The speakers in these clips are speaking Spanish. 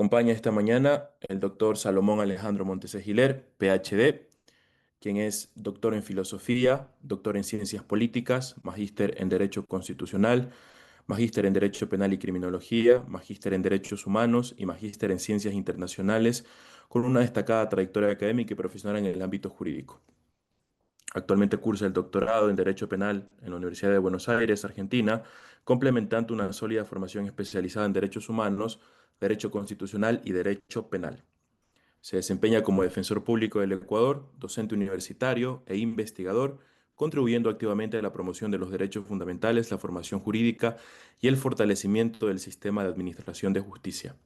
Acompaña esta mañana el doctor Salomón Alejandro Montese Giler, PhD, quien es doctor en filosofía, doctor en ciencias políticas, magíster en Derecho Constitucional, magíster en Derecho Penal y Criminología, magíster en Derechos Humanos y magíster en Ciencias Internacionales, con una destacada trayectoria académica y profesional en el ámbito jurídico. Actualmente cursa el doctorado en Derecho Penal en la Universidad de Buenos Aires, Argentina, complementando una sólida formación especializada en Derechos Humanos, Derecho Constitucional y Derecho Penal. Se desempeña como defensor público del Ecuador, docente universitario e investigador, contribuyendo activamente a la promoción de los derechos fundamentales, la formación jurídica y el fortalecimiento del sistema de administración de justicia.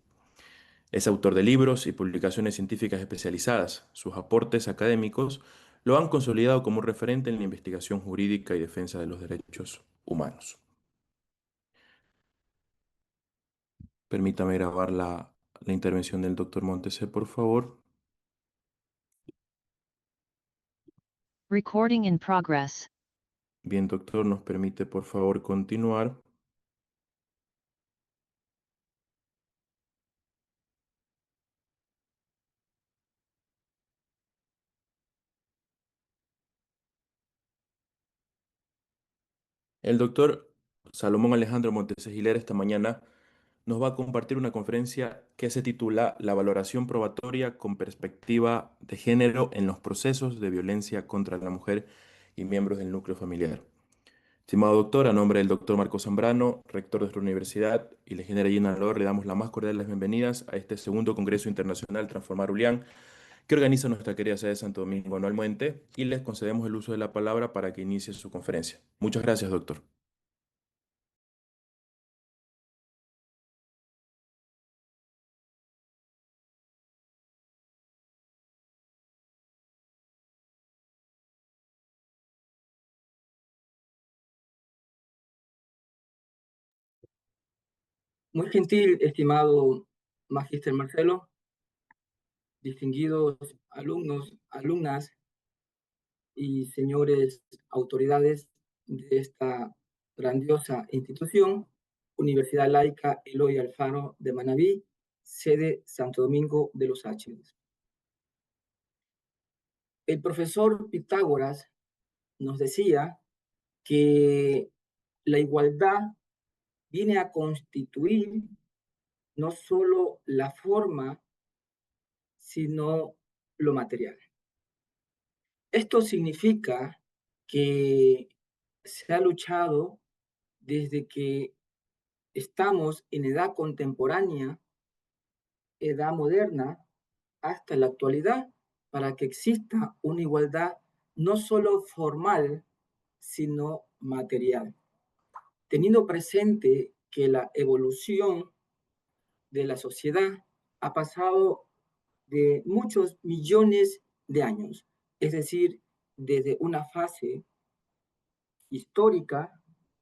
Es autor de libros y publicaciones científicas especializadas. Sus aportes académicos lo han consolidado como un referente en la investigación jurídica y defensa de los derechos humanos. Permítame grabar la intervención del doctor Montese, por favor. Recording in progress. Bien, doctor, ¿nos permite, por favor, continuar? El doctor Salomón Alejandro Montese Giler esta mañana nos va a compartir una conferencia que se titula La valoración probatoria con perspectiva de género en los procesos de violencia contra la mujer y miembros del núcleo familiar. Estimado doctor, a nombre del doctor Marco Zambrano, rector de nuestra universidad, y la ingeniera Gina Lor, le damos la más cordial de las bienvenidas a este segundo Congreso Internacional Transformar Ulián, que organiza nuestra querida sede de Santo Domingo anualmente, y les concedemos el uso de la palabra para que inicie su conferencia. Muchas gracias, doctor. Muy gentil, estimado Magíster Marcelo, distinguidos alumnos, alumnas y señores autoridades de esta grandiosa institución, Universidad Laica Eloy Alfaro de Manabí, sede Santo Domingo de los Áchilas. El profesor Pitágoras nos decía que la igualdad viene a constituir no solo la forma, sino lo material. Esto significa que se ha luchado desde que estamos en edad contemporánea, edad moderna, hasta la actualidad, para que exista una igualdad no solo formal, sino material. Teniendo presente que la evolución de la sociedad ha pasado de muchos millones de años, es decir, desde una fase histórica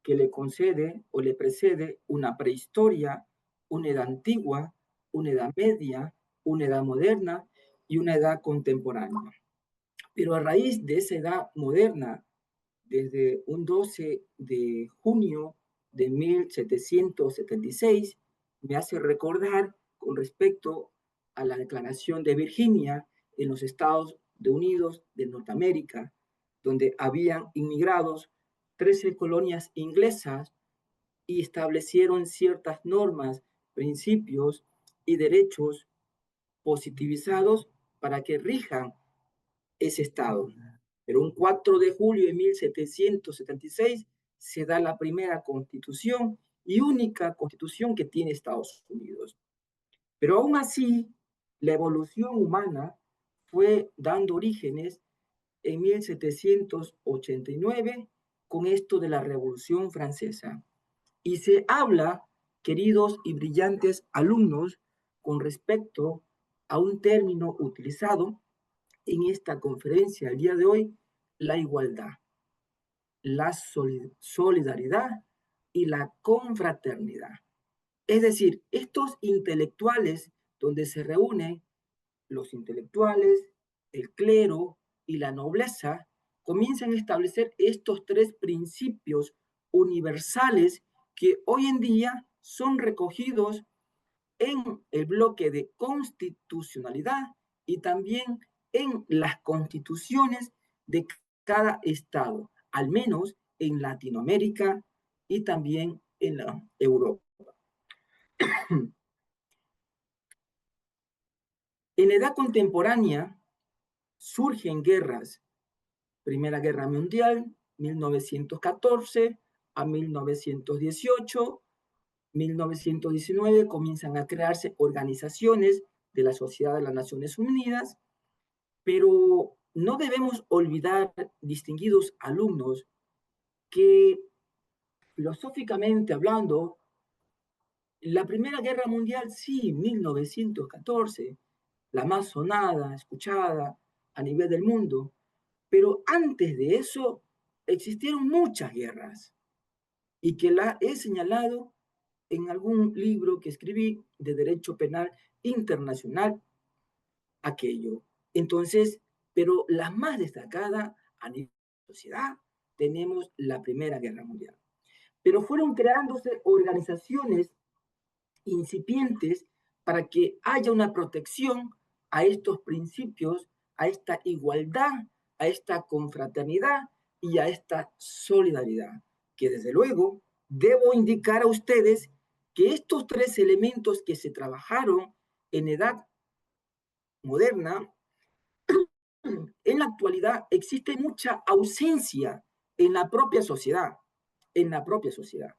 que le concede o le precede una prehistoria, una edad antigua, una edad media, una edad moderna y una edad contemporánea. Pero a raíz de esa edad moderna, desde un 12 de junio de 1776, me hace recordar con respecto a la Declaración de Virginia en los Estados Unidos de Norteamérica, donde habían inmigrados 13 colonias inglesas y establecieron ciertas normas, principios y derechos positivizados para que rijan ese Estado. Pero un 4 de julio de 1776 se da la primera constitución y única constitución que tiene Estados Unidos. Pero aún así, la evolución humana fue dando orígenes en 1789 con esto de la Revolución Francesa. Y se habla, queridos y brillantes alumnos, con respecto a un término utilizado en esta conferencia el día de hoy, la igualdad, la solidaridad y la confraternidad. Es decir, estos intelectuales donde se reúnen los intelectuales, el clero y la nobleza, comienzan a establecer estos tres principios universales que hoy en día son recogidos en el bloque de constitucionalidad y también en las constituciones de cada estado, al menos en Latinoamérica y también en Europa. En la edad contemporánea surgen guerras. Primera Guerra Mundial, 1914 a 1918, 1919 comienzan a crearse organizaciones de la Sociedad de las Naciones Unidas, pero no debemos olvidar, distinguidos alumnos, que filosóficamente hablando, la Primera Guerra Mundial, sí, 1914, la más sonada, escuchada a nivel del mundo, pero antes de eso existieron muchas guerras y que la he señalado en algún libro que escribí de Derecho Penal Internacional, aquello. Entonces, pero la más destacada a nivel de sociedad, tenemos la Primera Guerra Mundial. Pero fueron creándose organizaciones incipientes para que haya una protección a estos principios, a esta igualdad, a esta confraternidad y a esta solidaridad, que desde luego debo indicar a ustedes que estos tres elementos que se trabajaron en edad moderna, en la actualidad existe mucha ausencia en la propia sociedad, en la propia sociedad.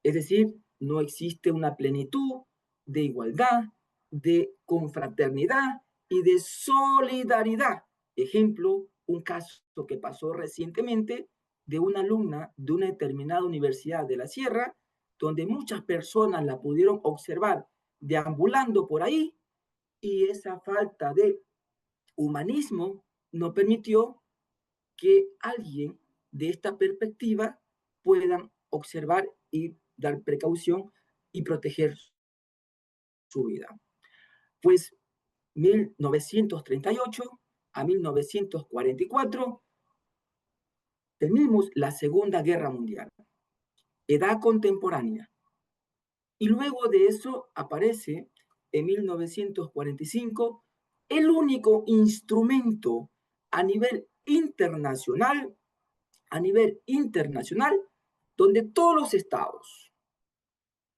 Es decir, no existe una plenitud de igualdad, de confraternidad y de solidaridad. Ejemplo, un caso que pasó recientemente de una alumna de una determinada universidad de la Sierra, donde muchas personas la pudieron observar deambulando por ahí y esa falta de humanismo no permitió que alguien de esta perspectiva puedan observar y dar precaución y proteger su vida. Pues 1938 a 1944 tenemos la Segunda Guerra Mundial, edad contemporánea. Y luego de eso aparece en 1945 el único instrumento a nivel internacional, donde todos los estados,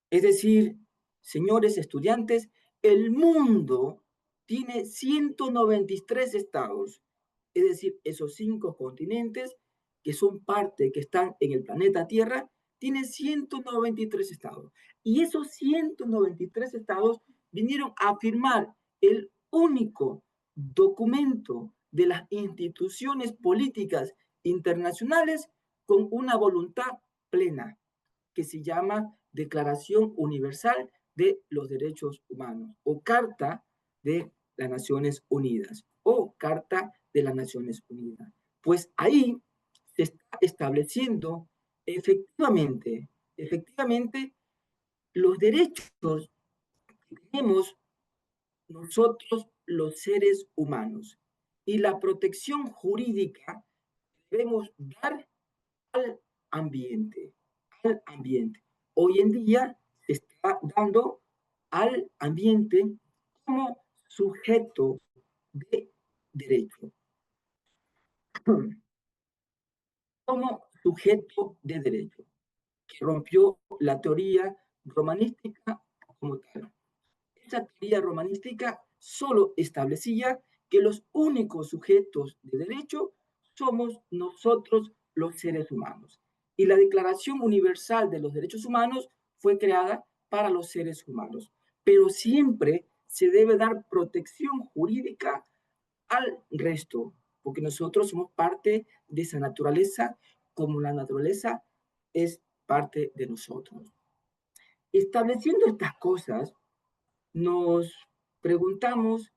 es decir, señores estudiantes, el mundo tiene 193 estados, es decir, esos 5 continentes que son parte, que están en el planeta Tierra, tiene 193 estados. Y esos 193 estados vinieron a firmar el único documento de las instituciones políticas internacionales con una voluntad plena, que se llama Declaración Universal de los Derechos Humanos o Carta de las Naciones Unidas o Carta de las Naciones Unidas. Pues ahí se está estableciendo efectivamente los derechos que tenemos nosotros los seres humanos y la protección jurídica que debemos dar al ambiente, al ambiente. Hoy en día se está dando al ambiente como sujeto de derecho, como sujeto de derecho, que rompió la teoría romanística como tal. Esa teoría romanística solo establecía que los únicos sujetos de derecho somos nosotros los seres humanos. Y la Declaración Universal de los Derechos Humanos fue creada para los seres humanos. Pero siempre se debe dar protección jurídica al resto, porque nosotros somos parte de esa naturaleza, como la naturaleza es parte de nosotros. Estableciendo estas cosas, nos preguntamos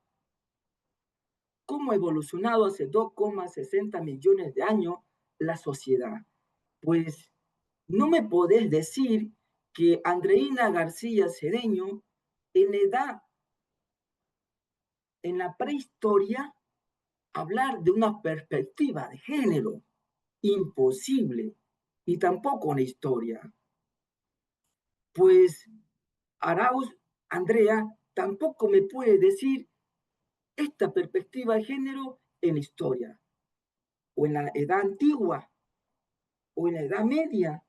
cómo ha evolucionado hace 2,60 millones de años la sociedad. Pues no me podés decir que Andreina García Cedeño, en edad, en la prehistoria, hablar de una perspectiva de género, imposible, y tampoco en la historia. Pues Arauz Andrea tampoco me puede decir esta perspectiva de género en la historia, o en la edad antigua, o en la edad media,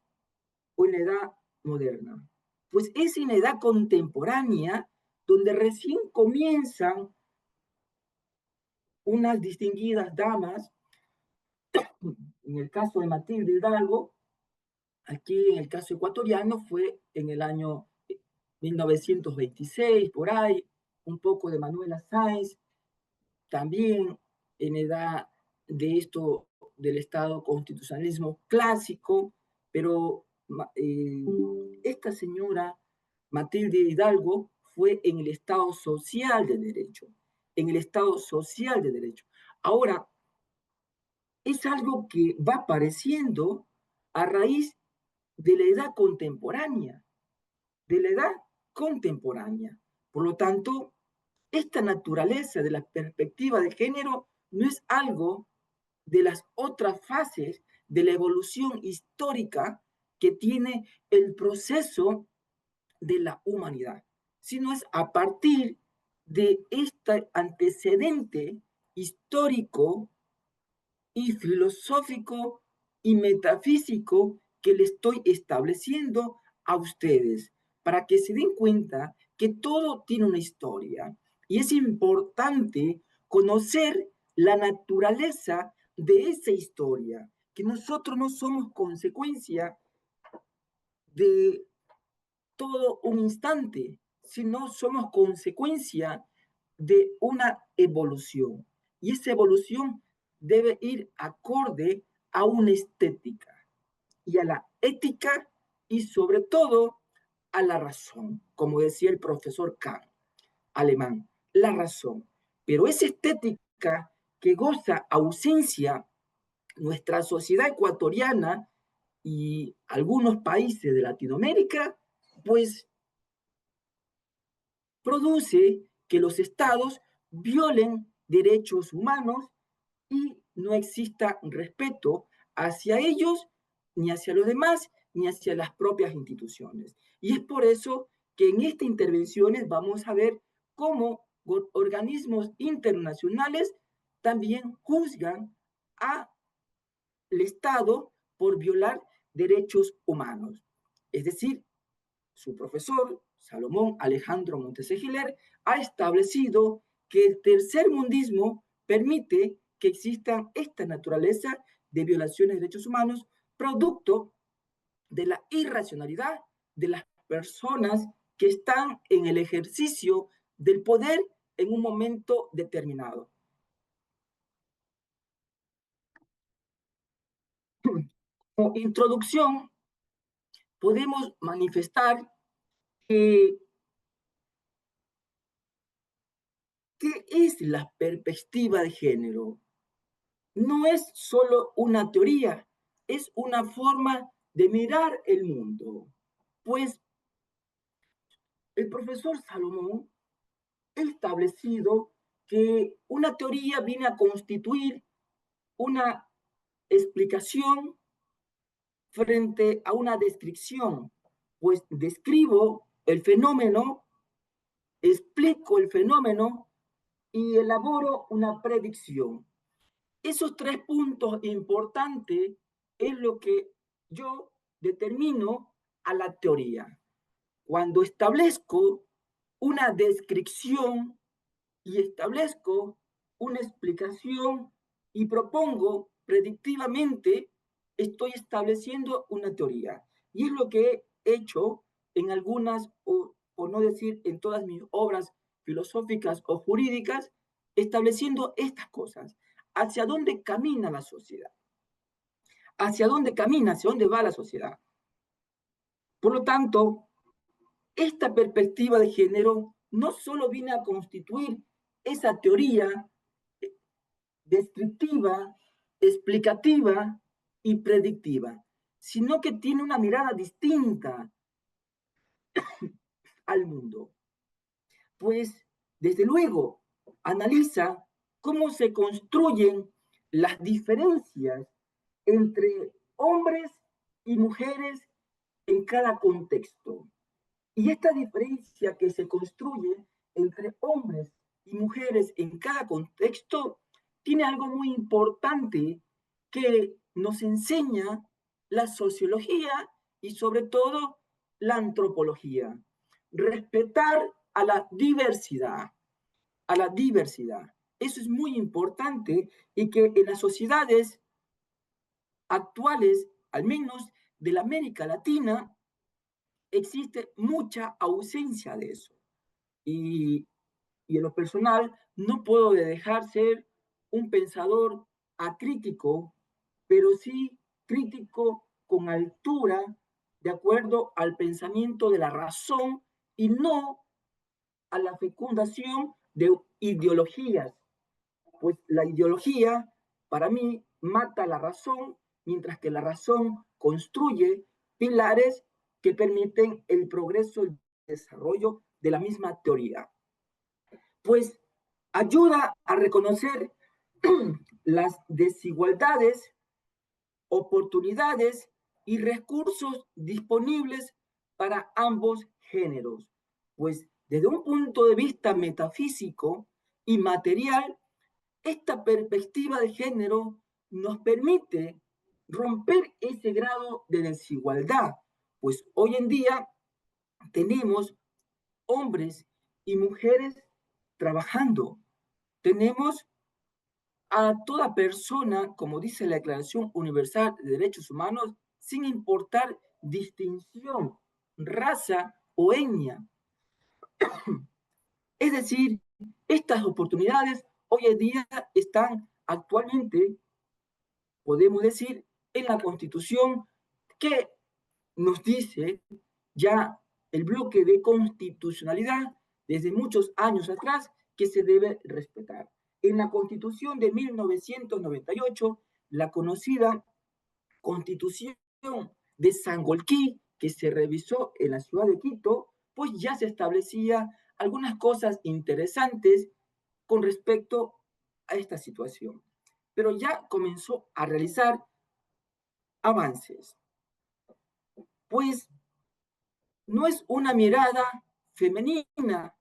o en la edad moderna. Pues es en la edad contemporánea donde recién comienzan unas distinguidas damas, en el caso de Matilde Hidalgo, aquí en el caso ecuatoriano fue en el año 1926, por ahí, un poco de Manuela Sáenz, también en edad de esto del Estado constitucionalismo clásico, pero esta señora Matilde Hidalgo fue en el Estado social de derecho, en el Estado social de derecho. Ahora, es algo que va apareciendo a raíz de la edad contemporánea, de la edad contemporánea. Por lo tanto, esta naturaleza de la perspectiva de género no es algo de las otras fases de la evolución histórica que tiene el proceso de la humanidad, sino es a partir de este antecedente histórico y filosófico y metafísico que le estoy estableciendo a ustedes, para que se den cuenta que todo tiene una historia y es importante conocer la naturaleza de esa historia, que nosotros no somos consecuencia de todo un instante, sino somos consecuencia de una evolución. Y esa evolución debe ir acorde a una estética y a la ética y sobre todo a la razón, como decía el profesor Kant, alemán, la razón. Pero esa estética que goza ausencia nuestra sociedad ecuatoriana y algunos países de Latinoamérica, pues produce que los estados violen derechos humanos y no exista respeto hacia ellos, ni hacia los demás, ni hacia las propias instituciones. Y es por eso que en estas intervenciones vamos a ver cómo organismos internacionales también juzgan al Estado por violar derechos humanos. Es decir, su profesor, Salomón Alejandro Monteseguiler, ha establecido que el tercer mundismo permite que existan esta naturaleza de violaciones de derechos humanos, producto de la irracionalidad de las personas que están en el ejercicio del poder en un momento determinado. Como introducción, podemos manifestar que ¿qué es la perspectiva de género? No es solo una teoría, es una forma de mirar el mundo. Pues el profesor Salomón ha establecido que una teoría viene a constituir una explicación frente a una descripción, pues describo el fenómeno, explico el fenómeno y elaboro una predicción. Esos tres puntos importantes es lo que yo determino a la teoría. Cuando establezco una descripción y establezco una explicación y propongo predictivamente, estoy estableciendo una teoría. Y es lo que he hecho en algunas, o por no decir en todas mis obras filosóficas o jurídicas, estableciendo estas cosas. ¿Hacia dónde camina la sociedad? ¿Hacia dónde camina? ¿Hacia dónde va la sociedad? Por lo tanto, esta perspectiva de género no solo viene a constituir esa teoría descriptiva, explicativa y predictiva, sino que tiene una mirada distinta al mundo. Pues, desde luego, analiza cómo se construyen las diferencias entre hombres y mujeres en cada contexto. Y esta diferencia que se construye entre hombres y mujeres en cada contexto tiene algo muy importante que nos enseña la sociología y sobre todo la antropología. Respetar a la diversidad, a la diversidad. Eso es muy importante y que en las sociedades actuales, al menos de la América Latina, existe mucha ausencia de eso. Y, y en lo personal, no puedo dejar ser un pensador acrítico, pero sí crítico con altura, de acuerdo al pensamiento de la razón y no a la fecundación de ideologías, pues la ideología para mí mata la razón, mientras que la razón construye pilares que permiten el progreso y el desarrollo de la misma teoría. Pues ayuda a reconocer las desigualdades, oportunidades y recursos disponibles para ambos géneros. Pues desde un punto de vista metafísico y material, esta perspectiva de género nos permite romper ese grado de desigualdad, pues hoy en día tenemos hombres y mujeres trabajando. Tenemos a toda persona, como dice la Declaración Universal de Derechos Humanos, sin importar distinción, raza o etnia. Es decir, estas oportunidades hoy en día están actualmente, podemos decir, en la Constitución que nos dice ya el bloque de constitucionalidad desde muchos años atrás que se debe respetar. En la Constitución de 1998, la conocida Constitución de Sangolquí, que se revisó en la ciudad de Quito, pues ya se establecía algunas cosas interesantes con respecto a esta situación. Pero ya comenzó a realizar avances, pues no es una mirada femenina,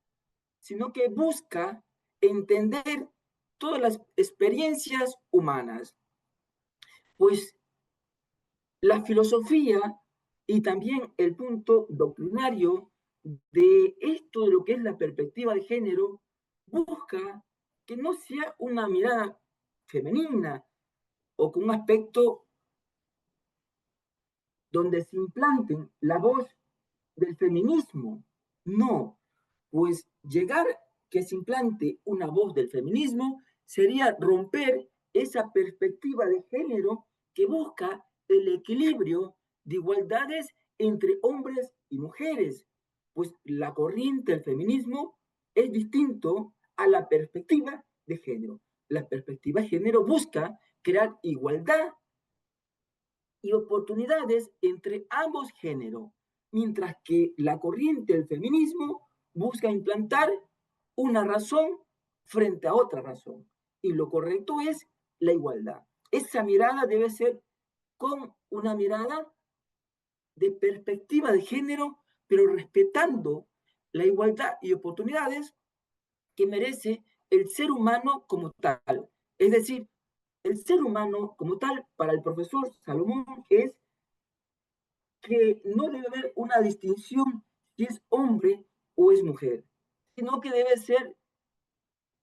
sino que busca entender todas las experiencias humanas, pues la filosofía y también el punto doctrinario de esto de lo que es la perspectiva de género busca que no sea una mirada femenina o con un aspecto donde se implante la voz del feminismo. No, pues llegar que se implante una voz del feminismo sería romper esa perspectiva de género que busca el equilibrio de igualdades entre hombres y mujeres, pues la corriente del feminismo es distinto a la perspectiva de género. La perspectiva de género busca crear igualdad y oportunidades entre ambos géneros, mientras que la corriente del feminismo busca implantar una razón frente a otra razón. Y lo correcto es la igualdad. Esa mirada debe ser con una mirada de perspectiva de género, pero respetando la igualdad y oportunidades que merece el ser humano como tal. Es decir, el ser humano como tal, para el profesor Salomón, es que no debe haber una distinción si es hombre o es mujer, sino que debe ser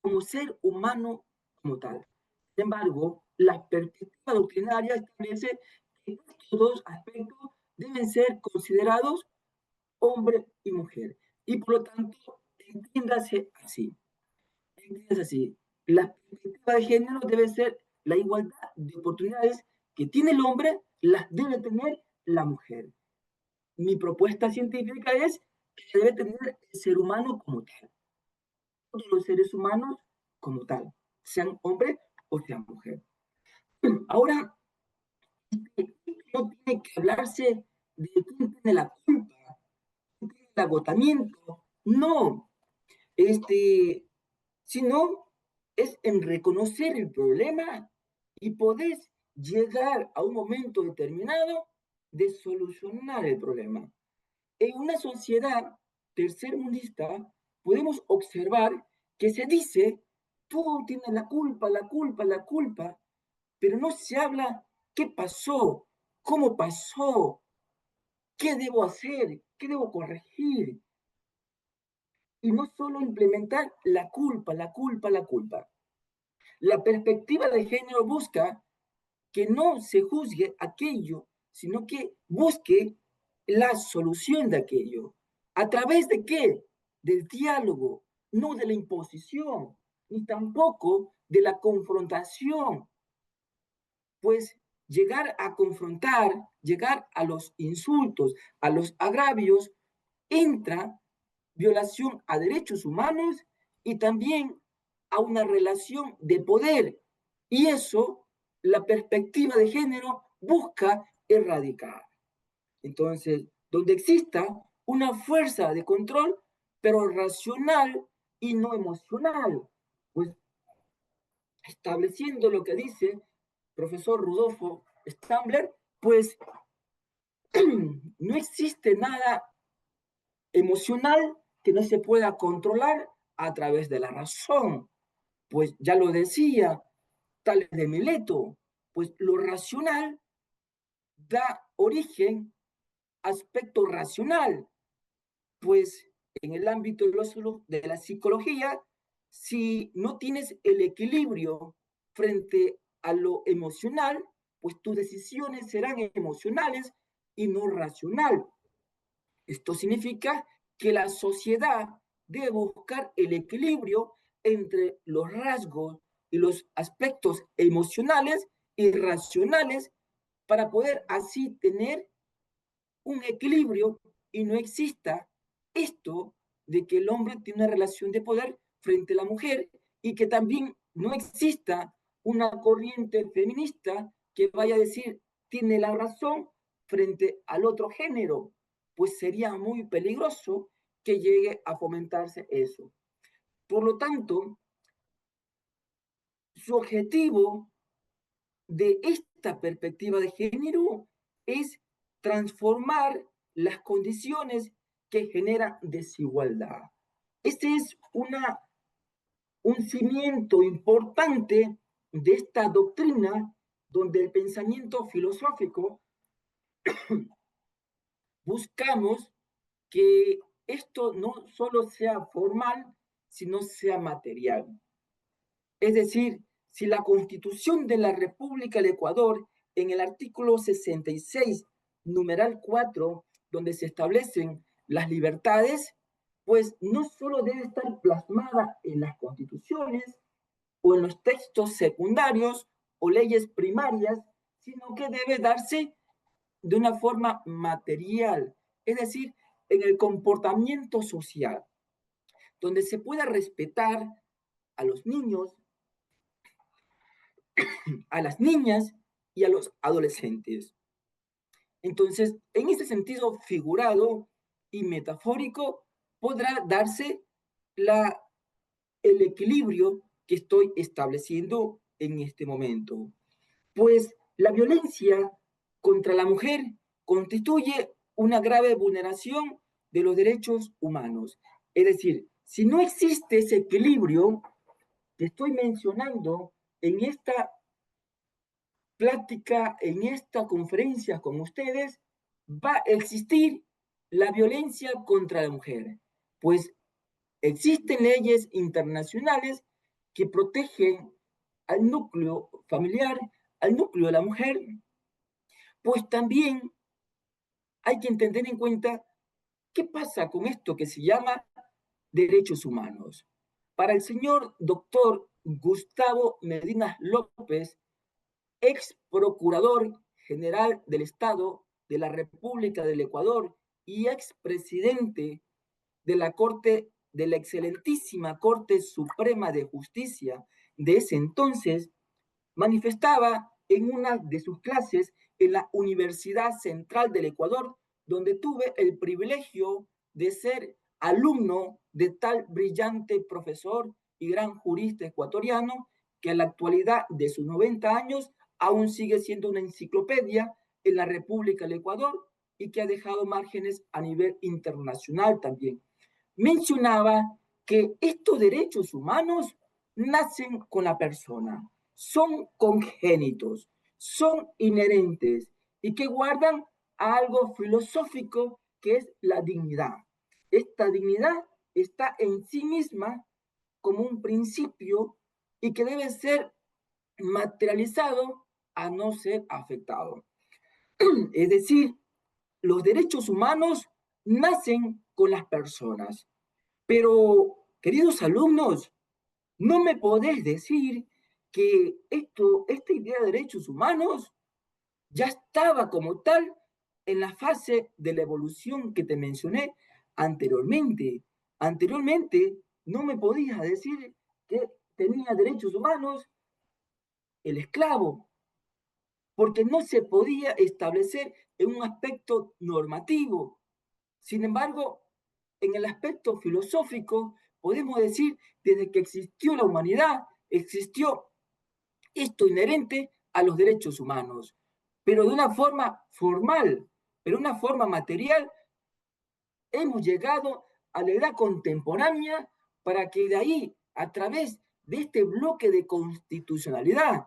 como ser humano como tal. Sin embargo, la perspectiva doctrinaria establece que estos dos aspectos deben ser considerados hombre y mujer. Y por lo tanto, entiéndase así. Entiéndase así. La perspectiva de género debe ser la igualdad de oportunidades que tiene el hombre, las debe tener la mujer. Mi propuesta científica es que debe tener el ser humano como tal, todos los seres humanos como tal, sean hombre o sean mujer. Ahora, no tiene que hablarse de quién tiene la culpa, quién tiene el agotamiento, no, sino es en reconocer el problema y poder llegar a un momento determinado de solucionar el problema. En una sociedad tercermundista, podemos observar que se dice, tú tienes la culpa, la culpa, la culpa, pero no se habla qué pasó, cómo pasó, qué debo hacer, qué debo corregir. Y no solo implementar la culpa, la culpa, la culpa. La perspectiva de género busca que no se juzgue aquello, sino que busque la solución de aquello. ¿A través de qué? Del diálogo, no de la imposición, ni tampoco de la confrontación. Pues llegar a confrontar, llegar a los insultos, a los agravios, entra violación a derechos humanos y también a una relación de poder. Y eso la perspectiva de género busca erradicar. Entonces, donde exista una fuerza de control, pero racional y no emocional, pues estableciendo lo que dice el profesor Rudolfo Stambler, pues no existe nada emocional que no se pueda controlar a través de la razón. Pues ya lo decía Tales de Mileto, pues lo racional da origen a aspecto racional, pues en el ámbito de la psicología, si no tienes el equilibrio frente a lo emocional, pues tus decisiones serán emocionales y no racional. Esto significa que la sociedad debe buscar el equilibrio entre los rasgos y los aspectos emocionales y racionales para poder así tener un equilibrio y no exista esto de que el hombre tiene una relación de poder frente a la mujer y que también no exista una corriente feminista que vaya a decir tiene la razón frente al otro género, pues sería muy peligroso que llegue a fomentarse eso. Por lo tanto, su objetivo de esta perspectiva de género es transformar las condiciones que generan desigualdad. Este es un cimiento importante de esta doctrina donde el pensamiento filosófico buscamos que esto no solo sea formal, sino sea material. Es decir, si la Constitución de la República del Ecuador, en el artículo 66, numeral 4, donde se establecen las libertades, pues no solo debe estar plasmada en las constituciones o en los textos secundarios o leyes primarias, sino que debe darse de una forma material, es decir, en el comportamiento social, donde se pueda respetar a los niños, a las niñas y a los adolescentes. Entonces, en este sentido figurado y metafórico, podrá darse el equilibrio que estoy estableciendo en este momento. Pues la violencia contra la mujer constituye una grave vulneración de los derechos humanos. Es decir, si no existe ese equilibrio que estoy mencionando en esta plática, en esta conferencia con ustedes, va a existir la violencia contra la mujer, pues existen leyes internacionales que protegen al núcleo familiar, al núcleo de la mujer, pues también hay que tener en cuenta qué pasa con esto que se llama derechos humanos. Para el señor doctor Gustavo Medina López, ex procurador general del Estado de la República del Ecuador y ex presidente de la Corte, de la excelentísima Corte Suprema de Justicia de ese entonces, manifestaba en una de sus clases en la Universidad Central del Ecuador, donde tuve el privilegio de ser alumno de tal brillante profesor y gran jurista ecuatoriano que a la actualidad de sus 90 años aún sigue siendo una enciclopedia en la República del Ecuador y que ha dejado márgenes a nivel internacional también. mencionaba que estos derechos humanos nacen con la persona, son congénitos, son inherentes y que guardan algo filosófico que es la dignidad. Esta dignidad está en sí misma como un principio y que debe ser materializado a no ser afectado. Es decir, los derechos humanos nacen con las personas. Pero, queridos alumnos, no me podés decir que esta idea de derechos humanos ya estaba como tal en la fase de la evolución que te mencioné anteriormente. Anteriormente no me podías decir que tenía derechos humanos el esclavo, porque no se podía establecer en un aspecto normativo. Sin embargo, en el aspecto filosófico, podemos decir, desde que existió la humanidad, existió esto inherente a los derechos humanos, pero de una forma formal, pero de una forma material, hemos llegado a la edad contemporánea para que de ahí, a través de este bloque de constitucionalidad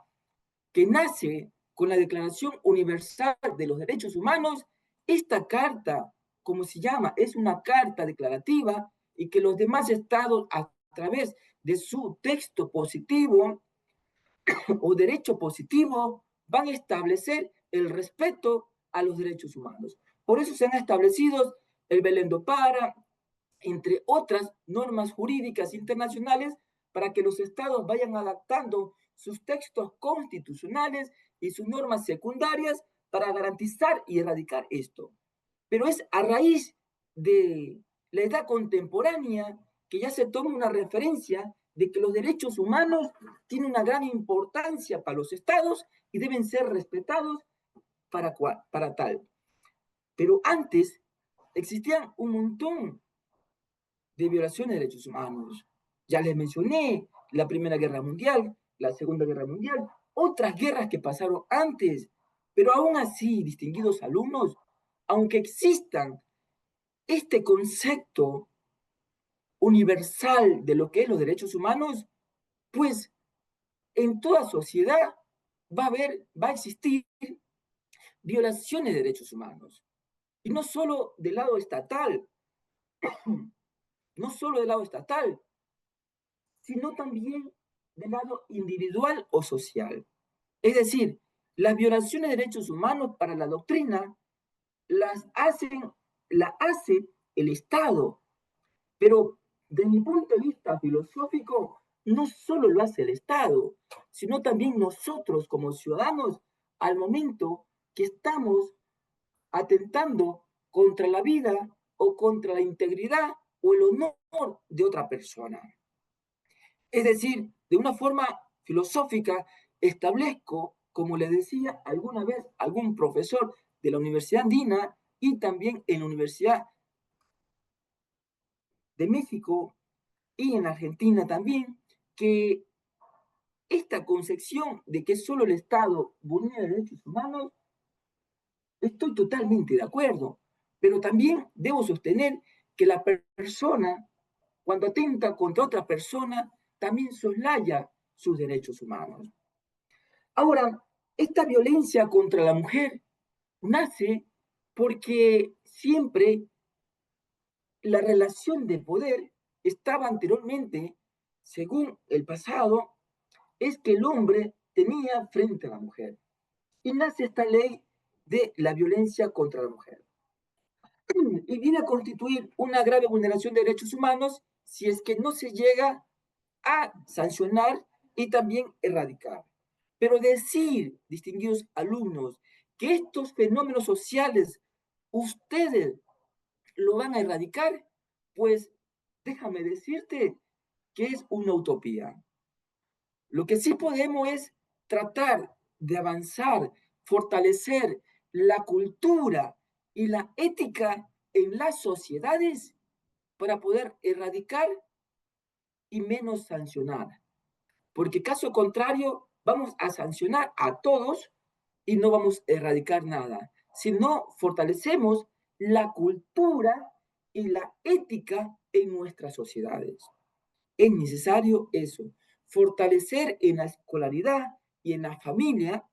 que nace con la Declaración Universal de los Derechos Humanos, esta carta, como se llama, es una carta declarativa y que los demás estados, a través de su texto positivo o derecho positivo, van a establecer el respeto a los derechos humanos. Por eso se han establecido el Belén do Pará, entre otras normas jurídicas internacionales, para que los estados vayan adaptando sus textos constitucionales y sus normas secundarias para garantizar y erradicar esto. Pero es a raíz de la edad contemporánea que ya se toma una referencia de que los derechos humanos tienen una gran importancia para los estados y deben ser respetados para tal. Pero antes existían un montón de violaciones de derechos humanos. Ya les mencioné la Primera Guerra Mundial, la Segunda Guerra Mundial, otras guerras que pasaron antes, pero aún así, distinguidos alumnos, aunque existan este concepto universal de lo que es los derechos humanos, pues en toda sociedad va a existir violaciones de derechos humanos. Y no solo del lado estatal, no solo del lado estatal, sino también del lado individual o social. Es decir, las violaciones de derechos humanos para la doctrina la hace el Estado, pero desde mi punto de vista filosófico, no solo lo hace el Estado, sino también nosotros como ciudadanos al momento que estamos atentando contra la vida o contra la integridad o el honor de otra persona. Es decir, de una forma filosófica, establezco, como le decía alguna vez algún profesor de la Universidad Andina y también en la Universidad de México y en Argentina también, que esta concepción de que solo el Estado vulnera derechos humanos, estoy totalmente de acuerdo, pero también debo sostener que la persona, cuando atenta contra otra persona, también soslaya sus derechos humanos. Ahora, esta violencia contra la mujer nace porque siempre la relación de poder estaba anteriormente, según el pasado, es que el hombre tenía frente a la mujer. Y nace esta ley de la violencia contra la mujer. Y viene a constituir una grave vulneración de derechos humanos si es que no se llega a sancionar y también erradicar. Pero decir, distinguidos alumnos, que estos fenómenos sociales ustedes lo van a erradicar, pues déjame decirte que es una utopía. Lo que sí podemos es tratar de avanzar, fortalecer la cultura y la ética en las sociedades para poder erradicar y menos sancionar. Porque caso contrario, vamos a sancionar a todos y no vamos a erradicar nada. Si no fortalecemos la cultura y la ética en nuestras sociedades. Es necesario eso, fortalecer en la escolaridad y en la familia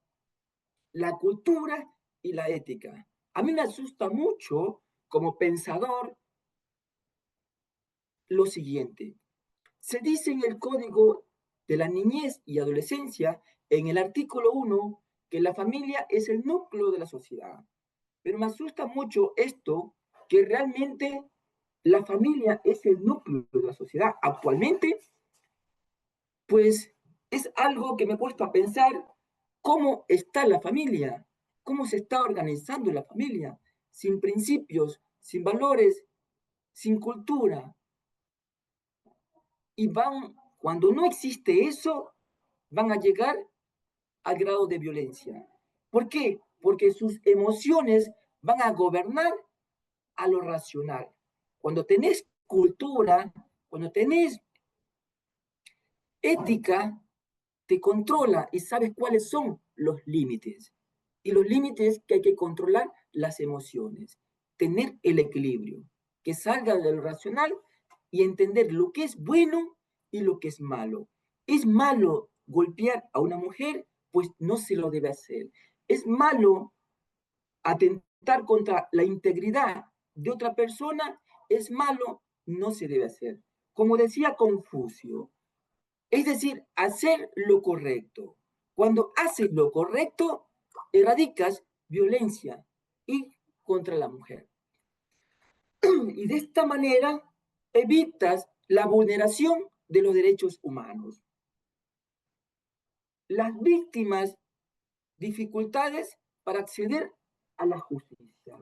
la cultura y la ética. A mí me asusta mucho como pensador lo siguiente. Se dice en el Código de la Niñez y Adolescencia, en el artículo 1, que la familia es el núcleo de la sociedad. Pero me asusta mucho esto, que realmente la familia es el núcleo de la sociedad. Actualmente, pues es algo que me he puesto a pensar cómo está la familia, cómo se está organizando la familia, sin principios, sin valores, sin cultura. Y cuando no existe eso, van a llegar al grado de violencia. ¿Por qué? Porque sus emociones van a gobernar a lo racional. Cuando tenés cultura, cuando tenés ética, te controla y sabes cuáles son los límites. Y los límites que hay que controlar las emociones, tener el equilibrio, que salga de lo racional y entender lo que es bueno y lo que es malo. Es malo golpear a una mujer, pues no se lo debe hacer. Es malo atentar contra la integridad de otra persona, es malo, no se debe hacer. Como decía Confucio, es decir, hacer lo correcto. Cuando haces lo correcto, erradicas violencia y contra la mujer. Y de esta manera evitas la vulneración de los derechos humanos. Las víctimas, dificultades para acceder a la justicia.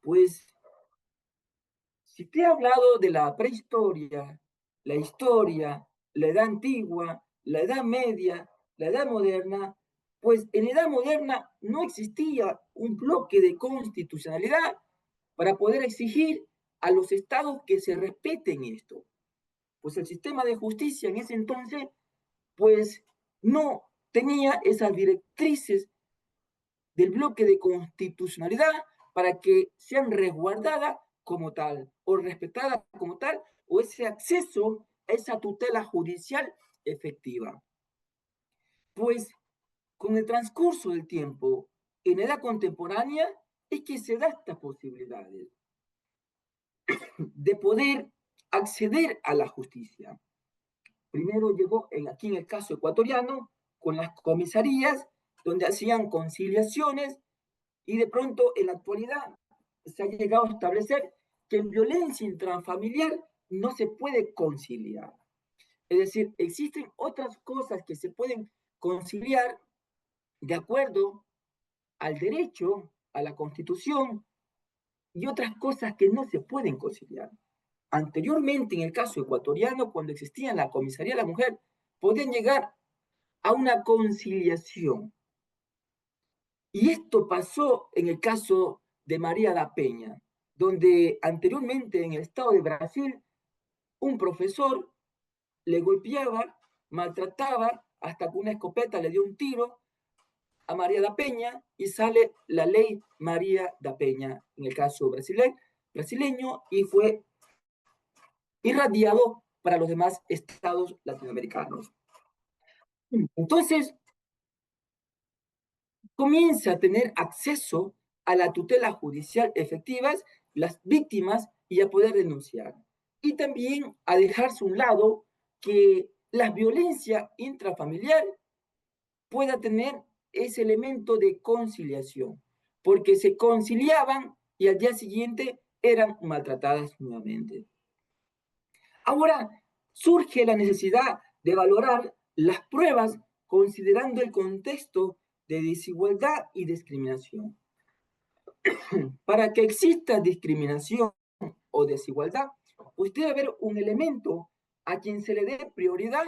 Pues si te he hablado de la prehistoria, la historia, la edad antigua, la edad media, la edad moderna, pues en la edad moderna no existía un bloque de constitucionalidad para poder exigir a los estados que se respeten esto. Pues el sistema de justicia en ese entonces, pues no tenía esas directrices del bloque de constitucionalidad para que sean resguardadas como tal, o respetadas como tal, o ese acceso a esa tutela judicial efectiva. Pues con el transcurso del tiempo, en edad contemporánea, es que se da estas posibilidades de poder acceder a la justicia. Primero llegó aquí en el caso ecuatoriano con las comisarías donde hacían conciliaciones y de pronto en la actualidad se ha llegado a establecer que en violencia intrafamiliar no se puede conciliar. Es decir, existen otras cosas que se pueden conciliar de acuerdo al derecho, a la Constitución, y otras cosas que no se pueden conciliar. Anteriormente, en el caso ecuatoriano, cuando existía la comisaría de la mujer, podían llegar a una conciliación. Y esto pasó en el caso de María da Peña, donde anteriormente en el estado de Brasil, un profesor le golpeaba, maltrataba, hasta que una escopeta le dio un tiro a María da Peña y sale la ley María da Peña, en el caso brasileño, y fue irradiado para los demás estados latinoamericanos. Entonces, comienza a tener acceso a la tutela judicial efectivas las víctimas y a poder denunciar. Y también a dejarse a un lado que la violencia intrafamiliar pueda tener ese elemento de conciliación, porque se conciliaban y al día siguiente eran maltratadas nuevamente. Ahora surge la necesidad de valorar las pruebas considerando el contexto de desigualdad y discriminación. Para que exista discriminación o desigualdad, pues debe haber un elemento a quien se le dé prioridad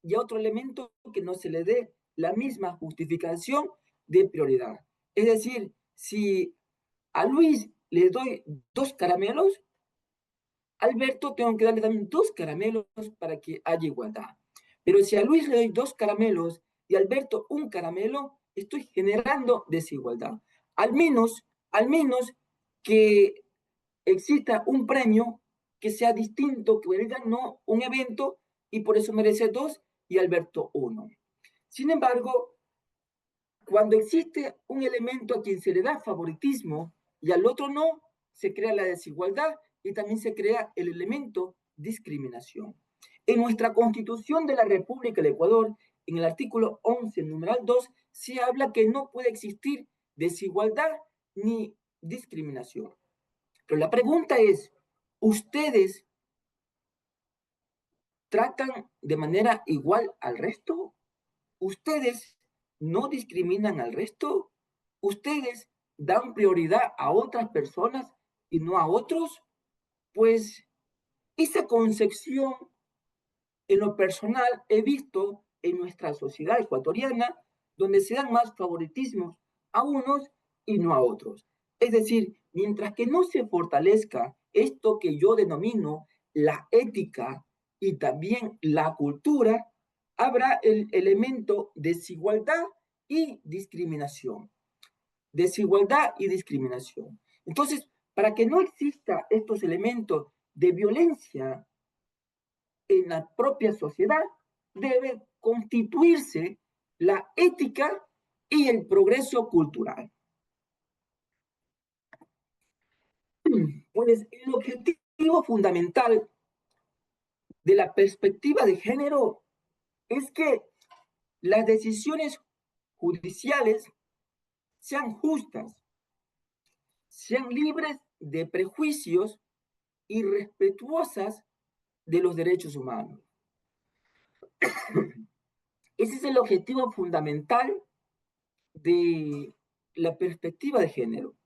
y a otro elemento que no se le dé la misma justificación de prioridad. Es decir, si a Luis le doy 2 caramelos, a Alberto tengo que darle también 2 caramelos para que haya igualdad. Pero si a Luis le doy 2 caramelos y a Alberto un caramelo, estoy generando desigualdad. Al menos que exista un premio que sea distinto, que no un evento y por eso merece 2 y Alberto 1. Sin embargo, cuando existe un elemento a quien se le da favoritismo y al otro no, se crea la desigualdad y también se crea el elemento discriminación. En nuestra Constitución de la República del Ecuador, en el artículo 11, numeral 2, se habla que no puede existir desigualdad ni discriminación. Pero la pregunta es, ¿ustedes tratan de manera igual al resto? ¿Ustedes no discriminan al resto? ¿Ustedes dan prioridad a otras personas y no a otros? Pues esa concepción en lo personal he visto en nuestra sociedad ecuatoriana donde se dan más favoritismos a unos y no a otros. Es decir, mientras que no se fortalezca esto que yo denomino la ética y también la cultura, habrá el elemento desigualdad y discriminación. Desigualdad y discriminación. Entonces, para que no exista estos elementos de violencia en la propia sociedad, debe constituirse la ética y el progreso cultural. Pues el objetivo fundamental de la perspectiva de género es que las decisiones judiciales sean justas, sean libres de prejuicios y respetuosas de los derechos humanos. Ese es el objetivo fundamental de la perspectiva de género,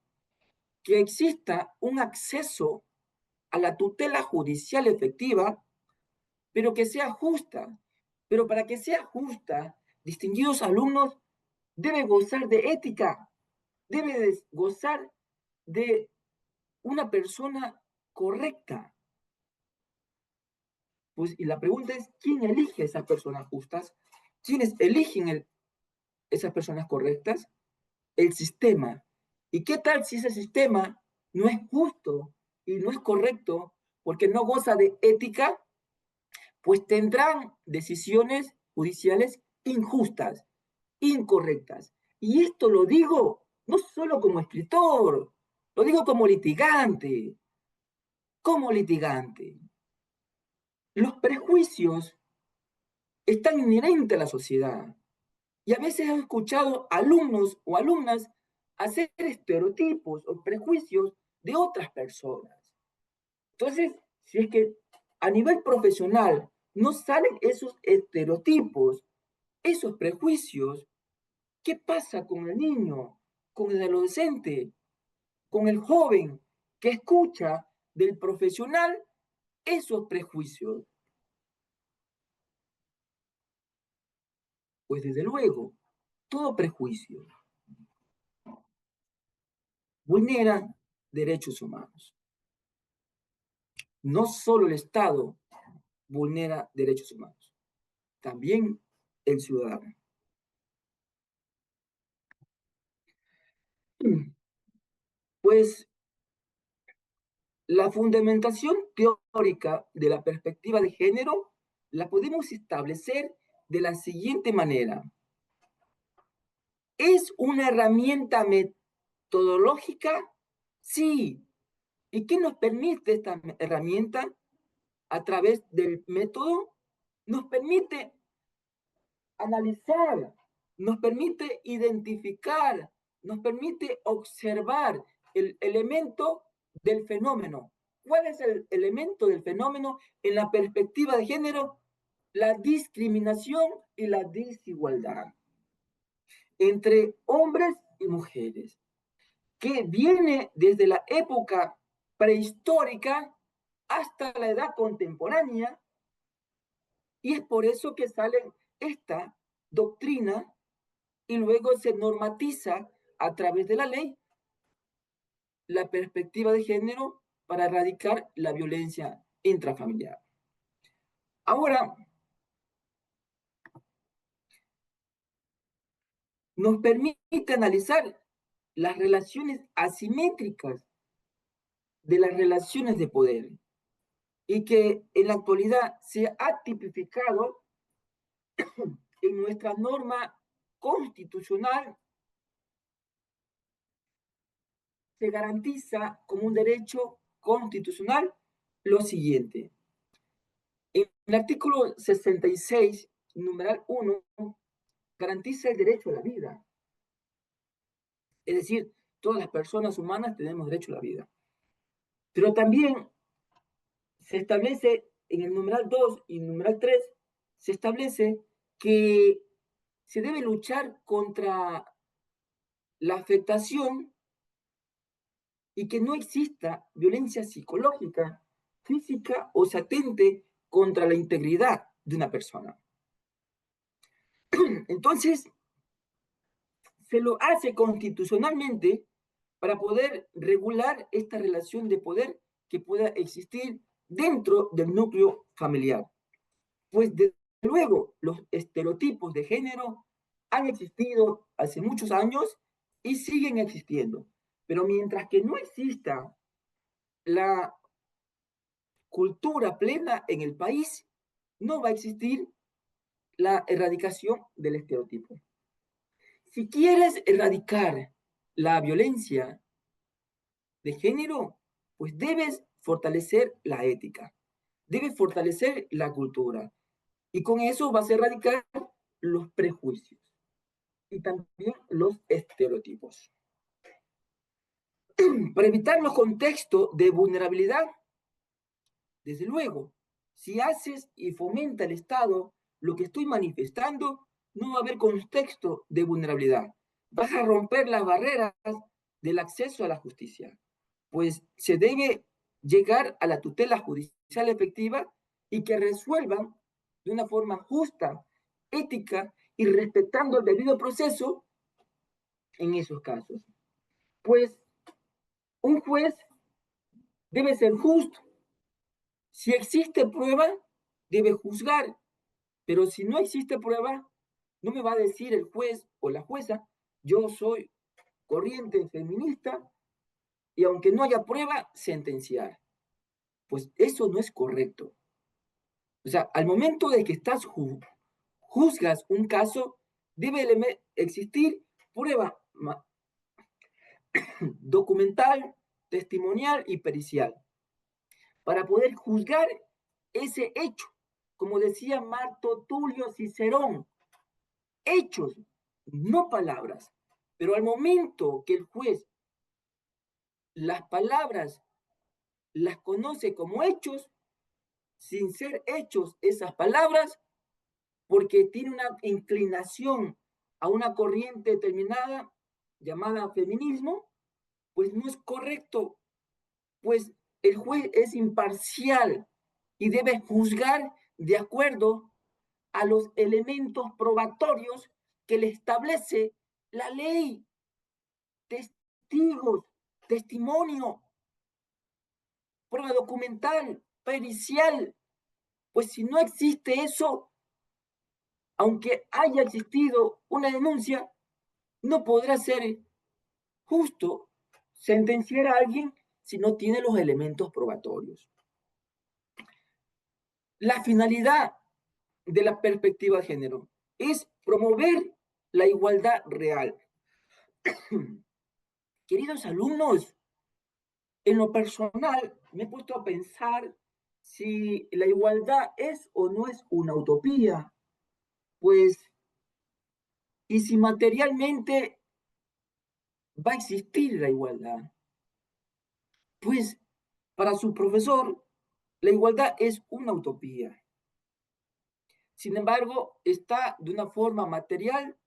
que exista un acceso a la tutela judicial efectiva, pero que sea justa. Pero para que sea justa, distinguidos alumnos, debe gozar de ética, debe gozar de una persona correcta. Pues, y la pregunta es, ¿quién elige esas personas justas? ¿Quiénes eligen esas personas correctas? El sistema. ¿Y qué tal si ese sistema no es justo y no es correcto porque no goza de ética? Pues tendrán decisiones judiciales injustas, incorrectas. Y esto lo digo no solo como escritor, lo digo como litigante, como litigante. Los prejuicios están inherentes a la sociedad. Y a veces he escuchado alumnos o alumnas hacer estereotipos o prejuicios de otras personas. Entonces, si es que a nivel profesional no salen esos estereotipos, esos prejuicios, ¿qué pasa con el niño, con el adolescente, con el joven que escucha del profesional esos prejuicios? Pues desde luego, todo prejuicio vulnera derechos humanos. No solo el Estado vulnera derechos humanos, también el ciudadano. Pues la fundamentación teórica de la perspectiva de género la podemos establecer de la siguiente manera. ¿Es una herramienta metodológica? Sí. ¿Y qué nos permite esta herramienta? A través del método, nos permite analizar, nos permite identificar, nos permite observar el elemento del fenómeno. ¿Cuál es el elemento del fenómeno en la perspectiva de género? La discriminación y la desigualdad entre hombres y mujeres, que viene desde la época prehistórica hasta la edad contemporánea, y es por eso que sale esta doctrina y luego se normatiza a través de la ley la perspectiva de género para erradicar la violencia intrafamiliar. Ahora, nos permite analizar las relaciones asimétricas de las relaciones de poder. y que en la actualidad se ha tipificado en nuestra norma constitucional, se garantiza como un derecho constitucional lo siguiente. En el artículo 66, numeral 1, garantiza el derecho a la vida. Es decir, todas las personas humanas tenemos derecho a la vida. Pero también se establece en el numeral 2 y numeral 3, se establece que se debe luchar contra la afectación y que no exista violencia psicológica, física o se atente contra la integridad de una persona. Entonces, se lo hace constitucionalmente para poder regular esta relación de poder que pueda existir dentro del núcleo familiar. Pues desde luego los estereotipos de género han existido hace muchos años y siguen existiendo. Pero mientras que no exista la cultura plena en el país, no va a existir la erradicación del estereotipo. Si quieres erradicar la violencia de género, pues debes fortalecer la ética, debes fortalecer la cultura y con eso vas a erradicar los prejuicios y también los estereotipos. Para evitar los contextos de vulnerabilidad, desde luego, si haces y fomenta el Estado lo que estoy manifestando, no va a haber contexto de vulnerabilidad. Vas a romper las barreras del acceso a la justicia, pues se debe llegar a la tutela judicial efectiva y que resuelvan de una forma justa, ética y respetando el debido proceso en esos casos. Pues un juez debe ser justo. Si existe prueba, debe juzgar, pero si no existe prueba, no me va a decir el juez o la jueza, yo soy corriente feminista y aunque no haya prueba, sentenciar. Pues eso no es correcto. O sea, al momento de que juzgas un caso, debe existir prueba documental, testimonial y pericial para poder juzgar ese hecho. Como decía Marco Tulio Cicerón, hechos, no palabras. Pero al momento que el juez las palabras las conoce como hechos, sin ser hechos esas palabras, porque tiene una inclinación a una corriente determinada llamada feminismo, pues no es correcto, pues el juez es imparcial y debe juzgar de acuerdo a los elementos probatorios que le establece la ley, testigos, testimonio, prueba documental, pericial. Pues si no existe eso, aunque haya existido una denuncia, no podrá ser justo sentenciar a alguien si no tiene los elementos probatorios. La finalidad de la perspectiva de género es promover la igualdad real. Queridos alumnos, en lo personal me he puesto a pensar si la igualdad es o no es una utopía, pues, y si materialmente va a existir la igualdad. Pues para su profesor, la igualdad es una utopía. Sin embargo, está de una forma material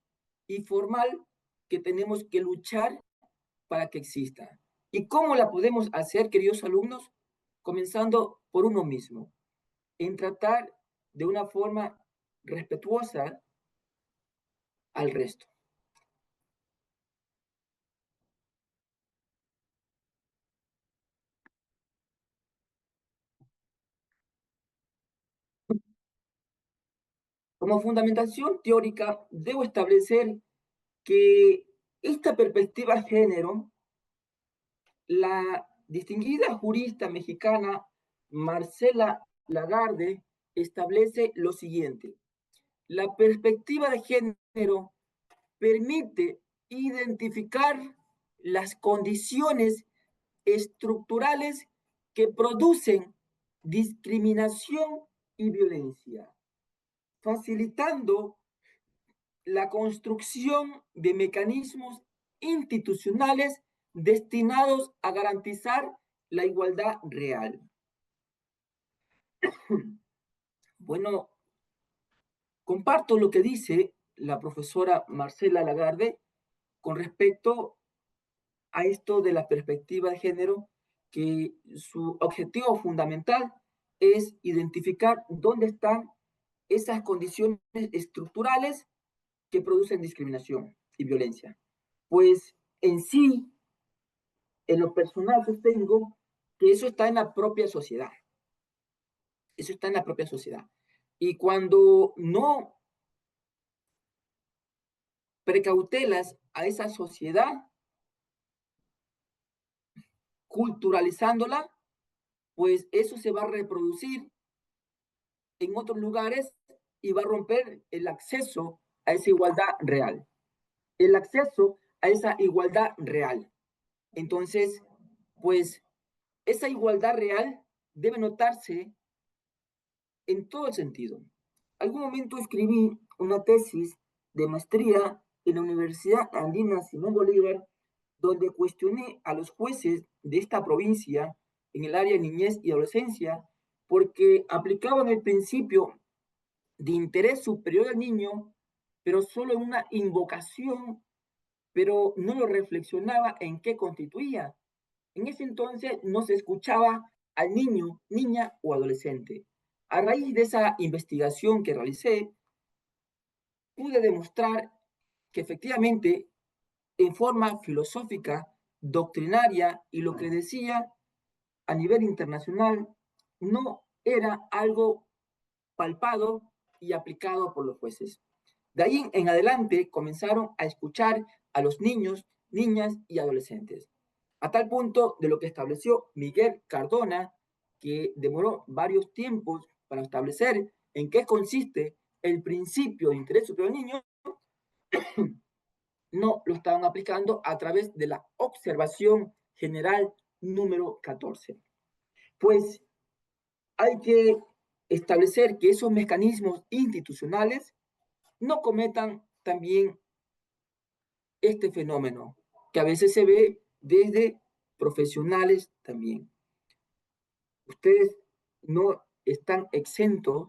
y formal que tenemos que luchar para que exista. ¿Y cómo la podemos hacer, queridos alumnos? Comenzando por uno mismo, en tratar de una forma respetuosa al resto. Como fundamentación teórica, debo establecer que esta perspectiva de género, la distinguida jurista mexicana Marcela Lagarde establece lo siguiente: la perspectiva de género permite identificar las condiciones estructurales que producen discriminación y violencia, facilitando la construcción de mecanismos institucionales destinados a garantizar la igualdad real. Bueno, comparto lo que dice la profesora Marcela Lagarde con respecto a esto de la perspectiva de género, que su objetivo fundamental es identificar dónde están esas condiciones estructurales que producen discriminación y violencia. Pues en sí, en lo personal sostengo que eso está en la propia sociedad. Eso está en la propia sociedad. Y cuando no precautelas a esa sociedad, culturalizándola, pues eso se va a reproducir en otros lugares y va a romper el acceso a esa igualdad real. El acceso a esa igualdad real. Entonces, pues esa igualdad real debe notarse en todo el sentido. Algún momento escribí una tesis de maestría en la Universidad Andina Simón Bolívar, donde cuestioné a los jueces de esta provincia en el área de niñez y adolescencia, porque aplicaban el principio de interés superior al niño, pero solo en una invocación, pero no lo reflexionaba en qué constituía. En ese entonces no se escuchaba al niño, niña o adolescente. A raíz de esa investigación que realicé, pude demostrar que efectivamente, en forma filosófica, doctrinaria y lo que decía a nivel internacional, no era algo palpado y aplicado por los jueces. De ahí en adelante comenzaron a escuchar a los niños, niñas y adolescentes, a tal punto de lo que estableció Miguel Cardona, que demoró varios tiempos para establecer en qué consiste el principio de interés superior del niño, no lo estaban aplicando a través de la observación general número 14. Pues hay que establecer que esos mecanismos institucionales no cometan también este fenómeno, que a veces se ve desde profesionales también. Ustedes no están exentos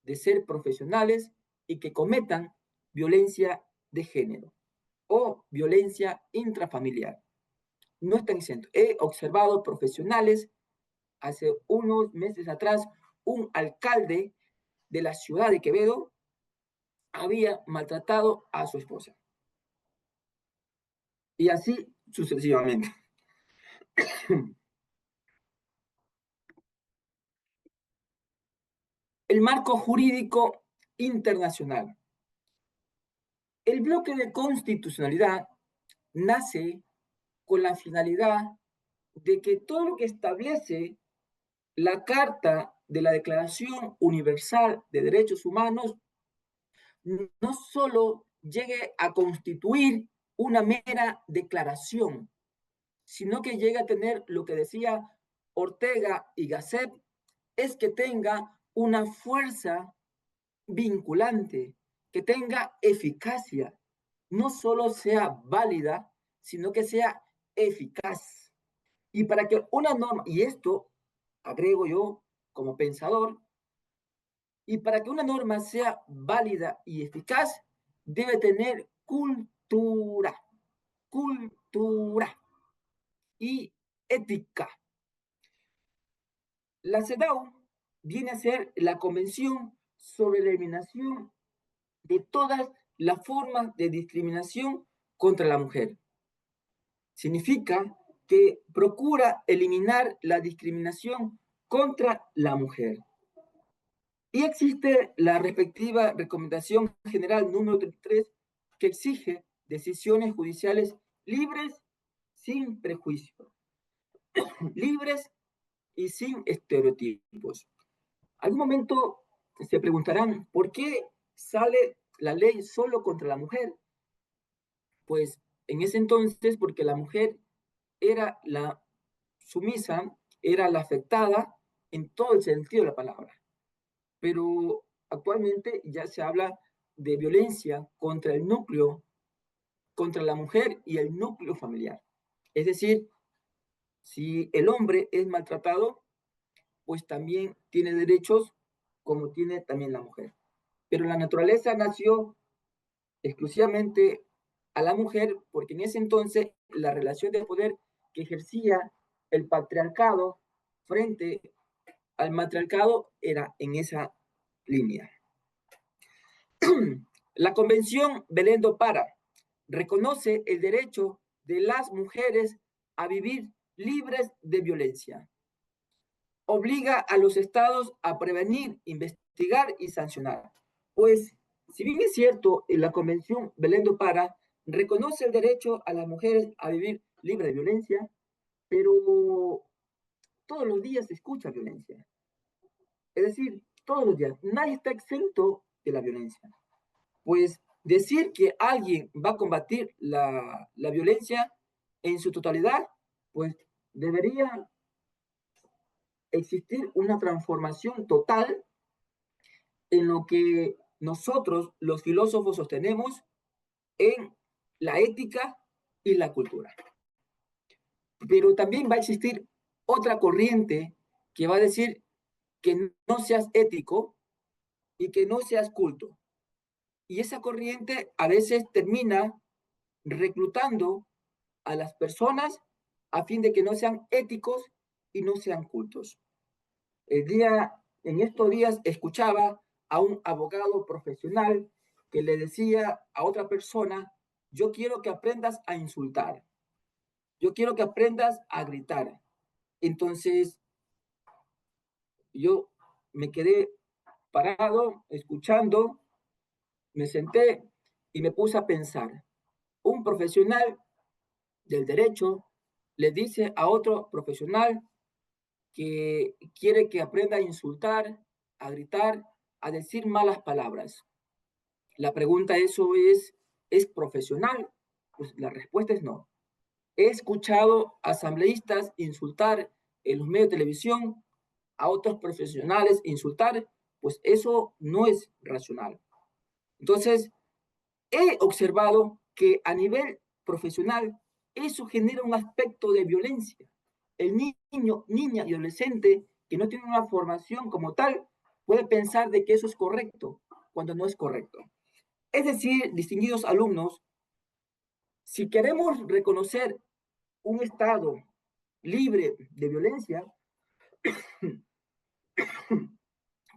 de ser profesionales y que cometan violencia de género o violencia intrafamiliar. No están exentos. He observado profesionales, hace unos meses atrás, un alcalde de la ciudad de Quevedo había maltratado a su esposa. Y así sucesivamente. El marco jurídico internacional. El bloque de constitucionalidad nace con la finalidad de que todo lo que establece la Carta de la Declaración Universal de Derechos Humanos no solo llegue a constituir una mera declaración, sino que llegue a tener lo que decía Ortega y Gasset, es que tenga una fuerza vinculante, que tenga eficacia, no solo sea válida, sino que sea eficaz. Y para que una norma, y esto agrego yo como pensador, y para que una norma sea válida y eficaz, debe tener cultura y ética. La CEDAW viene a ser la Convención sobre la Eliminación de todas las formas de discriminación contra la mujer. Significa que procura eliminar la discriminación contra la mujer. Y existe la respectiva Recomendación General número 33 que exige decisiones judiciales libres sin prejuicio, libres y sin estereotipos. Algún momento se preguntarán, ¿por qué sale la ley solo contra la mujer? Pues en ese entonces, porque la mujer era la sumisa, era la afectada en todo el sentido de la palabra. Pero actualmente ya se habla de violencia contra el núcleo, contra la mujer y el núcleo familiar. Es decir, si el hombre es maltratado, pues también tiene derechos como tiene también la mujer. Pero la naturaleza nació exclusivamente a la mujer porque en ese entonces la relación de poder que ejercía el patriarcado frente al matriarcado era en esa línea. La Convención Belén do Pará reconoce el derecho de las mujeres a vivir libres de violencia. Obliga a los estados a prevenir, investigar y sancionar. Pues, si bien es cierto, la Convención Belén do Pará reconoce el derecho a las mujeres a vivir libre de violencia, pero todos los días se escucha violencia. Es decir, todos los días. Nadie está exento de la violencia. Pues decir que alguien va a combatir la violencia en su totalidad, pues debería existir una transformación total en lo que nosotros, los filósofos, sostenemos en la ética y la cultura. Pero también va a existir otra corriente que va a decir que no seas ético y que no seas culto. Y esa corriente a veces termina reclutando a las personas a fin de que no sean éticos y no sean cultos. En estos días escuchaba a un abogado profesional que le decía a otra persona, yo quiero que aprendas a insultar, yo quiero que aprendas a gritar. Entonces yo me quedé parado, escuchando, me senté y me puse a pensar. Un profesional del derecho le dice a otro profesional que quiere que aprenda a insultar, a gritar, a decir malas palabras. La pregunta ¿es profesional? Pues la respuesta es no. He escuchado asambleístas insultar en los medios de televisión a otros profesionales insultar, pues eso no es racional. Entonces, he observado que a nivel profesional eso genera un aspecto de violencia. El niño, niña y adolescente que no tiene una formación como tal puede pensar de que eso es correcto cuando no es correcto. Es decir, distinguidos alumnos, si queremos reconocer un Estado libre de violencia,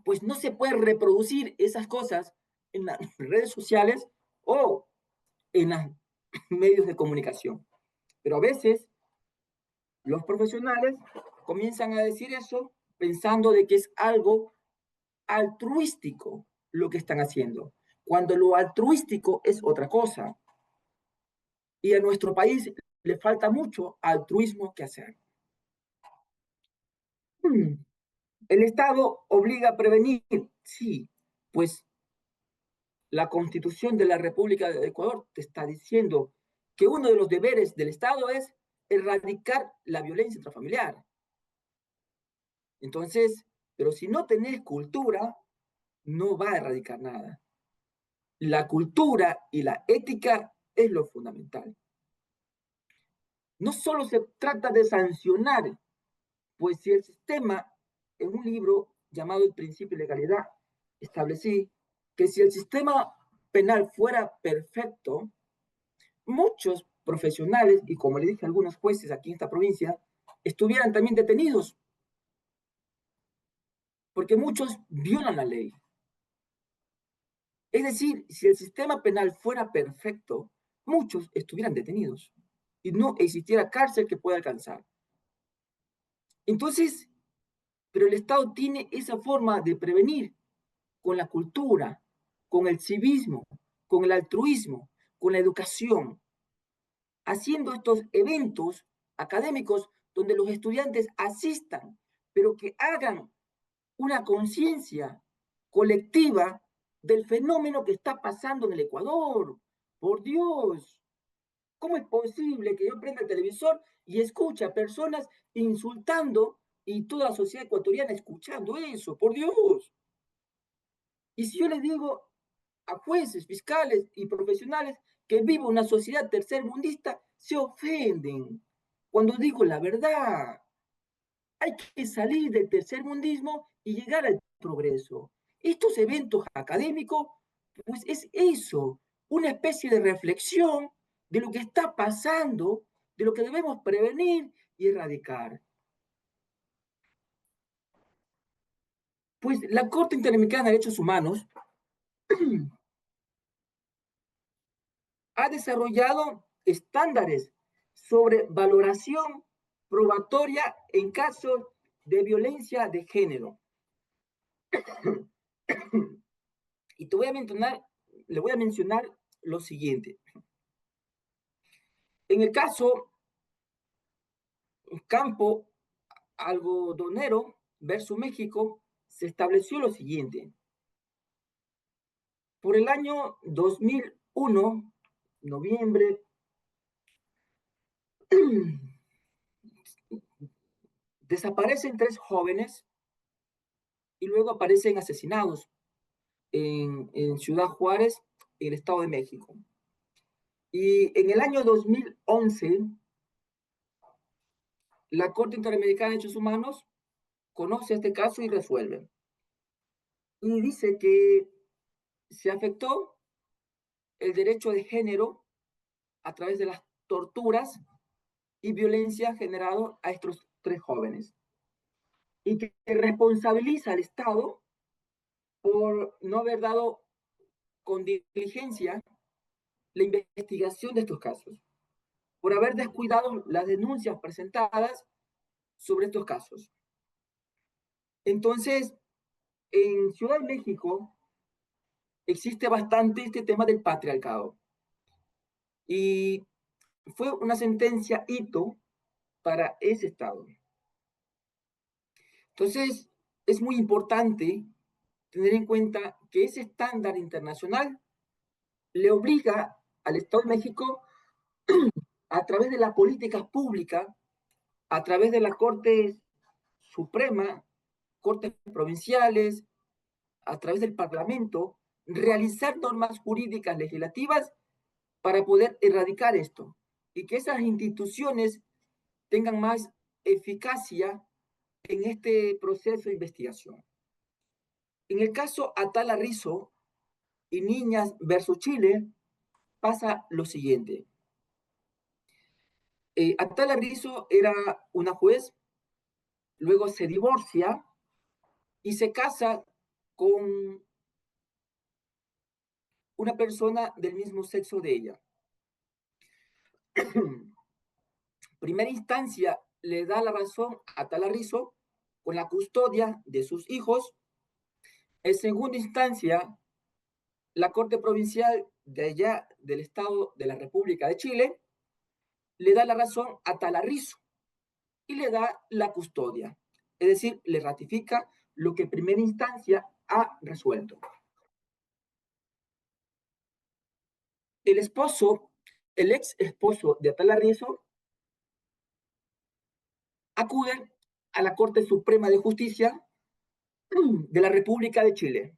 pues no se puede reproducir esas cosas en las redes sociales o en los medios de comunicación. Pero a veces los profesionales comienzan a decir eso pensando de que es algo altruístico lo que están haciendo, cuando lo altruístico es otra cosa. Y a nuestro país le falta mucho altruismo que hacer. El Estado obliga a prevenir, sí, pues la Constitución de la República de Ecuador te está diciendo que uno de los deberes del Estado es erradicar la violencia intrafamiliar. Entonces, pero si no tenés cultura, no va a erradicar nada. La cultura y la ética es lo fundamental. No solo se trata de sancionar, pues si el sistema, en un libro llamado El principio de legalidad, establecí que si el sistema penal fuera perfecto, muchos profesionales, y como le dije a algunos jueces aquí en esta provincia, estuvieran también detenidos, porque muchos violan la ley. Es decir, si el sistema penal fuera perfecto, muchos estuvieran detenidos y no existiera cárcel que pueda alcanzar. Entonces, pero el Estado tiene esa forma de prevenir con la cultura, con el civismo, con el altruismo, con la educación, haciendo estos eventos académicos donde los estudiantes asistan pero que hagan una conciencia colectiva del fenómeno que está pasando en el Ecuador. Por Dios, ¿cómo es posible que yo prenda el televisor y escuche a personas insultando y toda la sociedad ecuatoriana escuchando eso? Por Dios. Y si yo les digo a jueces, fiscales y profesionales que vivo una sociedad tercermundista, se ofenden cuando digo la verdad. Hay que salir del tercermundismo y llegar al progreso. Estos eventos académicos, pues es eso, una especie de reflexión de lo que está pasando, de lo que debemos prevenir y erradicar. Pues la Corte Interamericana de Derechos Humanos ha desarrollado estándares sobre valoración probatoria en casos de violencia de género. Y le voy a mencionar lo siguiente. En el caso Campo Algodonero versus México, se estableció lo siguiente. Por el año 2001, noviembre, desaparecen 3 jóvenes y luego aparecen asesinados en Ciudad Juárez, en el Estado de México. Y en el año 2011, la Corte Interamericana de Derechos Humanos conoce este caso y resuelve. Y dice que se afectó el derecho de género a través de las torturas y violencia generado a estos 3 jóvenes. Y que responsabiliza al Estado por no haber dado con diligencia la investigación de estos casos, por haber descuidado las denuncias presentadas sobre estos casos. Entonces, en Ciudad de México existe bastante este tema del patriarcado. Y fue una sentencia hito para ese Estado. Entonces, es muy importante tener en cuenta que ese estándar internacional le obliga al Estado de México, a través de las políticas públicas, a través de la Corte Suprema, Cortes provinciales, a través del Parlamento, realizar normas jurídicas legislativas para poder erradicar esto y que esas instituciones tengan más eficacia en este proceso de investigación. En el caso Atala Rizo y Niñas versus Chile, pasa lo siguiente. Atala Rizo era una juez, luego se divorcia y se casa con una persona del mismo sexo de ella. Primera instancia le da la razón a Atala Rizo con la custodia de sus hijos. En segunda instancia, la Corte Provincial de allá del Estado de la República de Chile le da la razón a Atala Rizo y le da la custodia. Es decir, le ratifica lo que en primera instancia ha resuelto. El esposo, el ex esposo de Atala Rizo, acude a la Corte Suprema de Justicia de la República de Chile,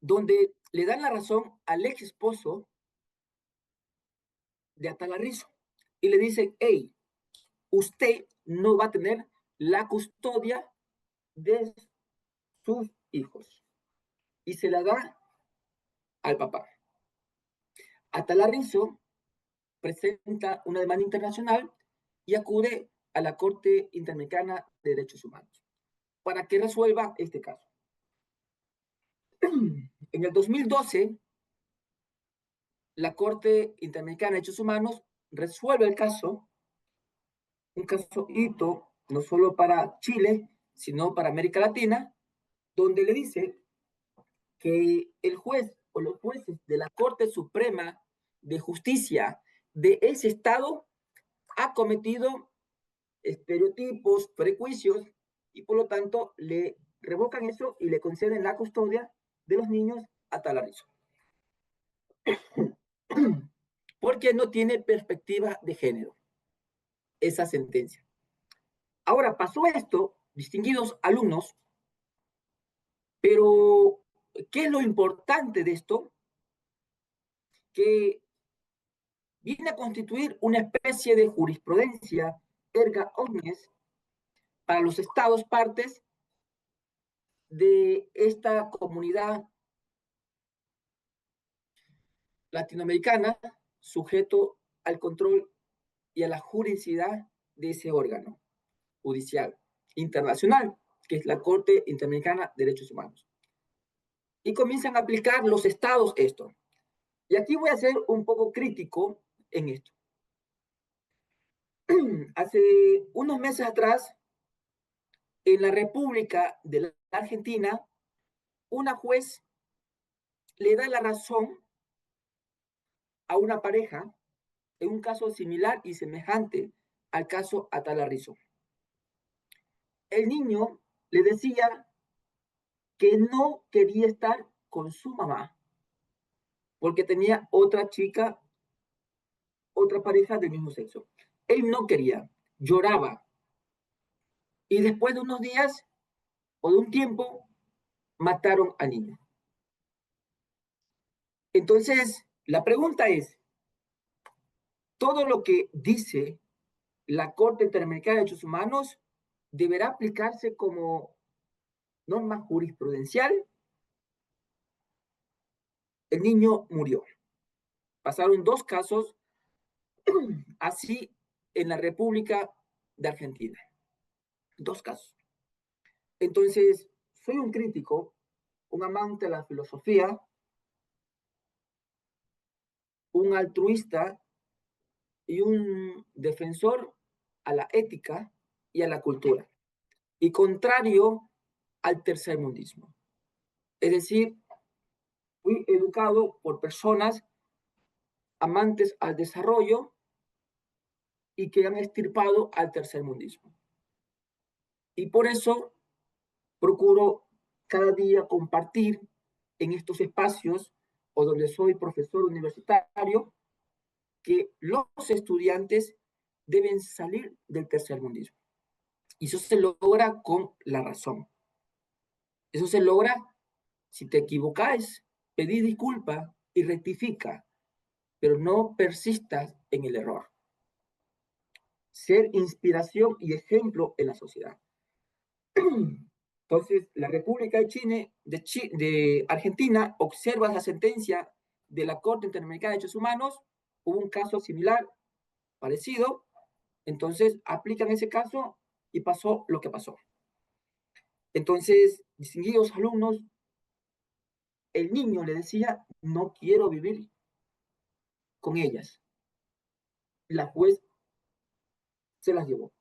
donde le dan la razón al ex esposo de Atala Rizo y le dicen, hey, usted no va a tener la custodia de sus hijos. Y se la da al papá. Atala Rizo presenta una demanda internacional y acude a la Corte Interamericana de Derechos Humanos para que resuelva este caso. En el 2012, la Corte Interamericana de Derechos Humanos resuelve el caso, un caso hito, no solo para Chile, sino para América Latina, donde le dice que el juez o los jueces de la Corte Suprema de Justicia de ese Estado ha cometido estereotipos, prejuicios, y por lo tanto le revocan eso y le conceden la custodia de los niños a Talarizo. Porque no tiene perspectiva de género esa sentencia. Ahora, pasó esto, distinguidos alumnos, pero ¿qué es lo importante de esto? Que viene a constituir una especie de jurisprudencia erga omnes para los estados partes de esta comunidad latinoamericana, sujeto al control y a la juridicidad de ese órgano judicial internacional, que es la Corte Interamericana de Derechos Humanos. Y comienzan a aplicar los estados esto. Y aquí voy a ser un poco crítico en esto. Hace unos meses atrás, en la República de la Argentina, una juez le da la razón a una pareja en un caso similar y semejante al caso Atala Rizzo. El niño le decía que no quería estar con su mamá porque tenía otra chica, otra pareja del mismo sexo. Él no quería, lloraba. Y después de unos días o de un tiempo, mataron al niño. Entonces, la pregunta es, ¿todo lo que dice la Corte Interamericana de Derechos Humanos deberá aplicarse como norma jurisprudencial? El niño murió. Pasaron dos casos así en la República de Argentina. Dos casos. Entonces, soy un crítico, un amante de la filosofía, un altruista y un defensor a la ética y a la cultura, y contrario al tercermundismo. Es decir, fui educado por personas amantes al desarrollo y que han extirpado al tercermundismo. Y por eso procuro cada día compartir en estos espacios o donde soy profesor universitario que los estudiantes deben salir del tercermundismo. Y eso se logra con la razón. Eso se logra si te equivocas, pedí disculpa y rectifica, pero no persistas en el error. Ser inspiración y ejemplo en la sociedad. Entonces, la República de Argentina observa la sentencia de la Corte Interamericana de Derechos Humanos, hubo un caso similar, parecido, entonces aplican ese caso y pasó lo que pasó. Entonces, distinguidos alumnos, el niño le decía, no quiero vivir con ellas. La juez se las llevó,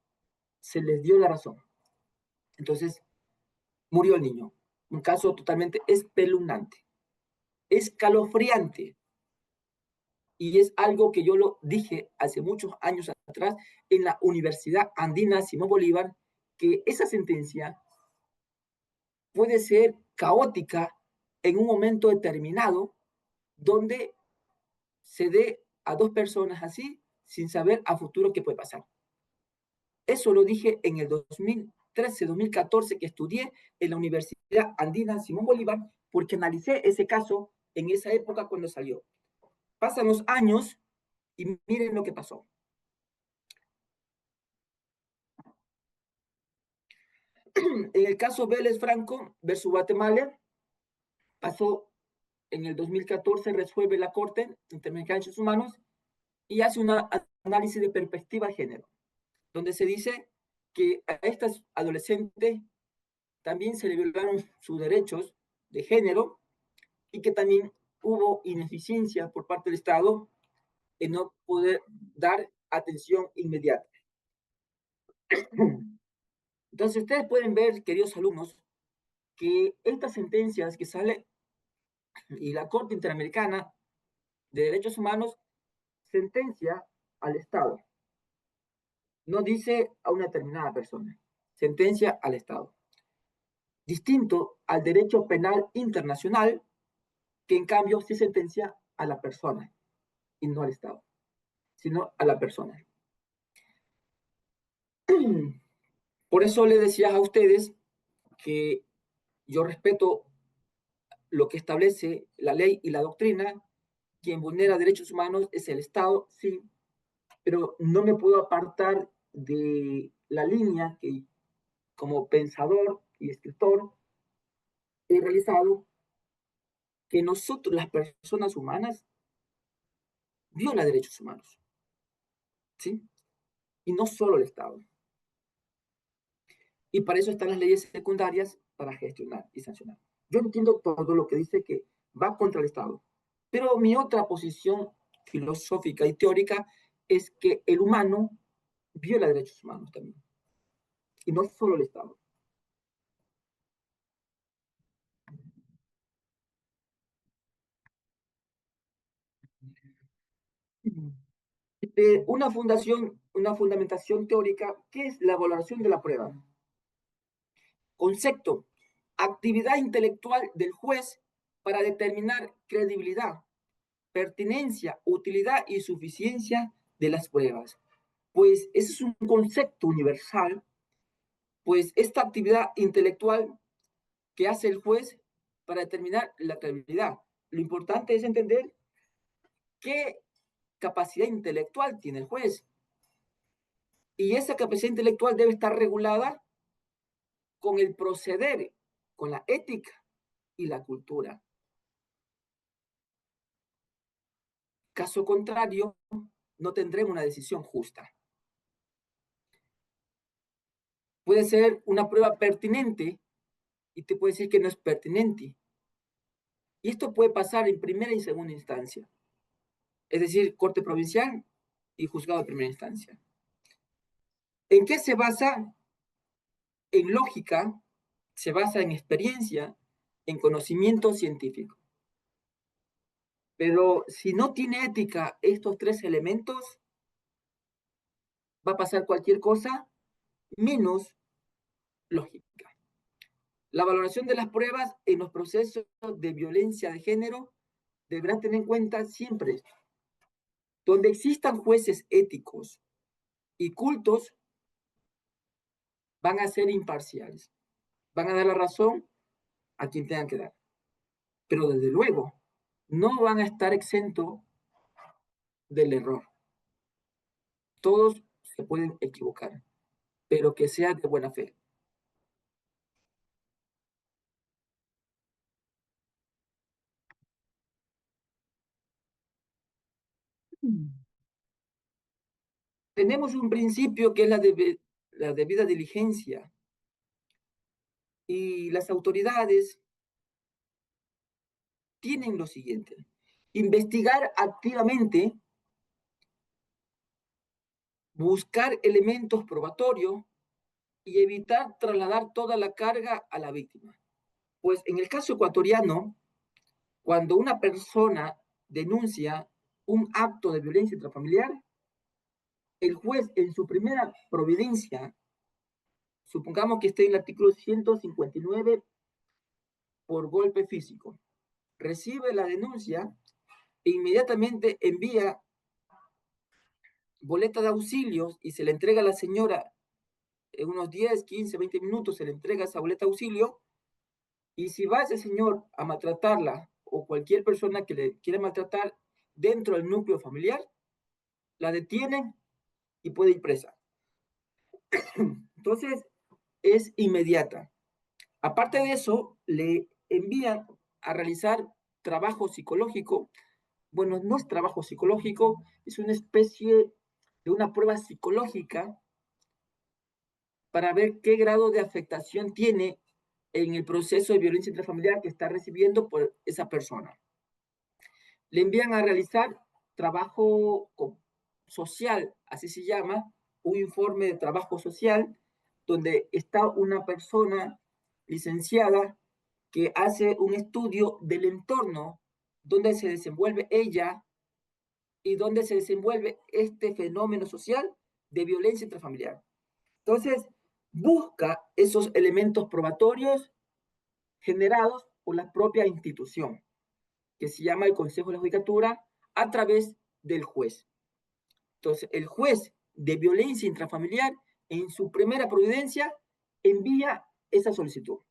se les dio la razón. Entonces, murió el niño. Un caso totalmente espeluznante, escalofriante. Y es algo que yo lo dije hace muchos años atrás en la Universidad Andina Simón Bolívar, que esa sentencia puede ser caótica en un momento determinado donde se dé a dos personas así sin saber a futuro qué puede pasar. Eso lo dije en el 2013-2014 que estudié en la Universidad Andina Simón Bolívar porque analicé ese caso en esa época cuando salió. Pasan los años y miren lo que pasó. En el caso Vélez Franco versus Guatemala, pasó en el 2014, resuelve la Corte Interamericana de Derechos Humanos y hace un análisis de perspectiva de género, donde se dice que a estas adolescentes también se le violaron sus derechos de género y que también hubo ineficiencia por parte del Estado en no poder dar atención inmediata. Entonces, ustedes pueden ver, queridos alumnos, que estas sentencias que sale y la Corte Interamericana de Derechos Humanos sentencia al Estado. No dice a una determinada persona, sentencia al Estado. Distinto al derecho penal internacional, que en cambio sí sentencia a la persona y no al Estado, sino a la persona. Por eso les decía a ustedes que yo respeto lo que establece la ley y la doctrina. Quien vulnera derechos humanos es el Estado, sí, pero no me puedo apartar de la línea que como pensador y escritor he realizado, que nosotros, las personas humanas, viola derechos humanos, ¿sí? Y no solo el Estado. Y para eso están las leyes secundarias para gestionar y sancionar. Yo entiendo todo lo que dice que va contra el Estado, pero mi otra posición filosófica y teórica es que el humano viola derechos humanos también, y no solo el Estado. Una fundamentación teórica, ¿qué es la valoración de la prueba? Concepto, actividad intelectual del juez para determinar credibilidad, pertinencia, utilidad y suficiencia de las pruebas. Pues ese es un concepto universal, pues esta actividad intelectual que hace el juez para determinar la credibilidad. Lo importante es entender qué capacidad intelectual tiene el juez. Y esa capacidad intelectual debe estar regulada con el proceder, con la ética y la cultura. Caso contrario, no tendremos una decisión justa. Puede ser una prueba pertinente y te puede decir que no es pertinente. Y esto puede pasar en primera y segunda instancia, es decir, Corte Provincial y Juzgado de Primera Instancia. ¿En qué se basa? En lógica, se basa en experiencia, en conocimiento científico. Pero si no tiene ética estos tres elementos, va a pasar cualquier cosa menos lógica. La valoración de las pruebas en los procesos de violencia de género deberá tener en cuenta siempre esto. Donde existan jueces éticos y cultos, van a ser imparciales. Van a dar la razón a quien tengan que dar. Pero desde luego, no van a estar exentos del error. Todos se pueden equivocar, pero que sea de buena fe. Tenemos un principio que es la debida diligencia, y las autoridades tienen lo siguiente: investigar activamente, buscar elementos probatorios y evitar trasladar toda la carga a la víctima. Pues en el caso ecuatoriano, cuando una persona denuncia un acto de violencia intrafamiliar, el juez en su primera providencia, supongamos que esté en el artículo 159 por golpe físico, recibe la denuncia e inmediatamente envía boleta de auxilios y se le entrega a la señora en unos 10, 15, 20 minutos, se le entrega esa boleta de auxilio. Y si va ese señor a maltratarla o cualquier persona que le quiera maltratar dentro del núcleo familiar, la detienen y puede ir presa. Entonces, es inmediata. Aparte de eso, le envían a realizar trabajo psicológico. Bueno, no es trabajo psicológico, es una especie de una prueba psicológica para ver qué grado de afectación tiene en el proceso de violencia intrafamiliar que está recibiendo por esa persona. Le envían a realizar trabajo social, así se llama, un informe de trabajo social, donde está una persona licenciada que hace un estudio del entorno donde se desenvuelve ella y donde se desenvuelve este fenómeno social de violencia intrafamiliar. Entonces, busca esos elementos probatorios generados por la propia institución, que se llama el Consejo de la Judicatura, a través del juez. Entonces, el juez de violencia intrafamiliar, en su primera providencia, envía esa solicitud,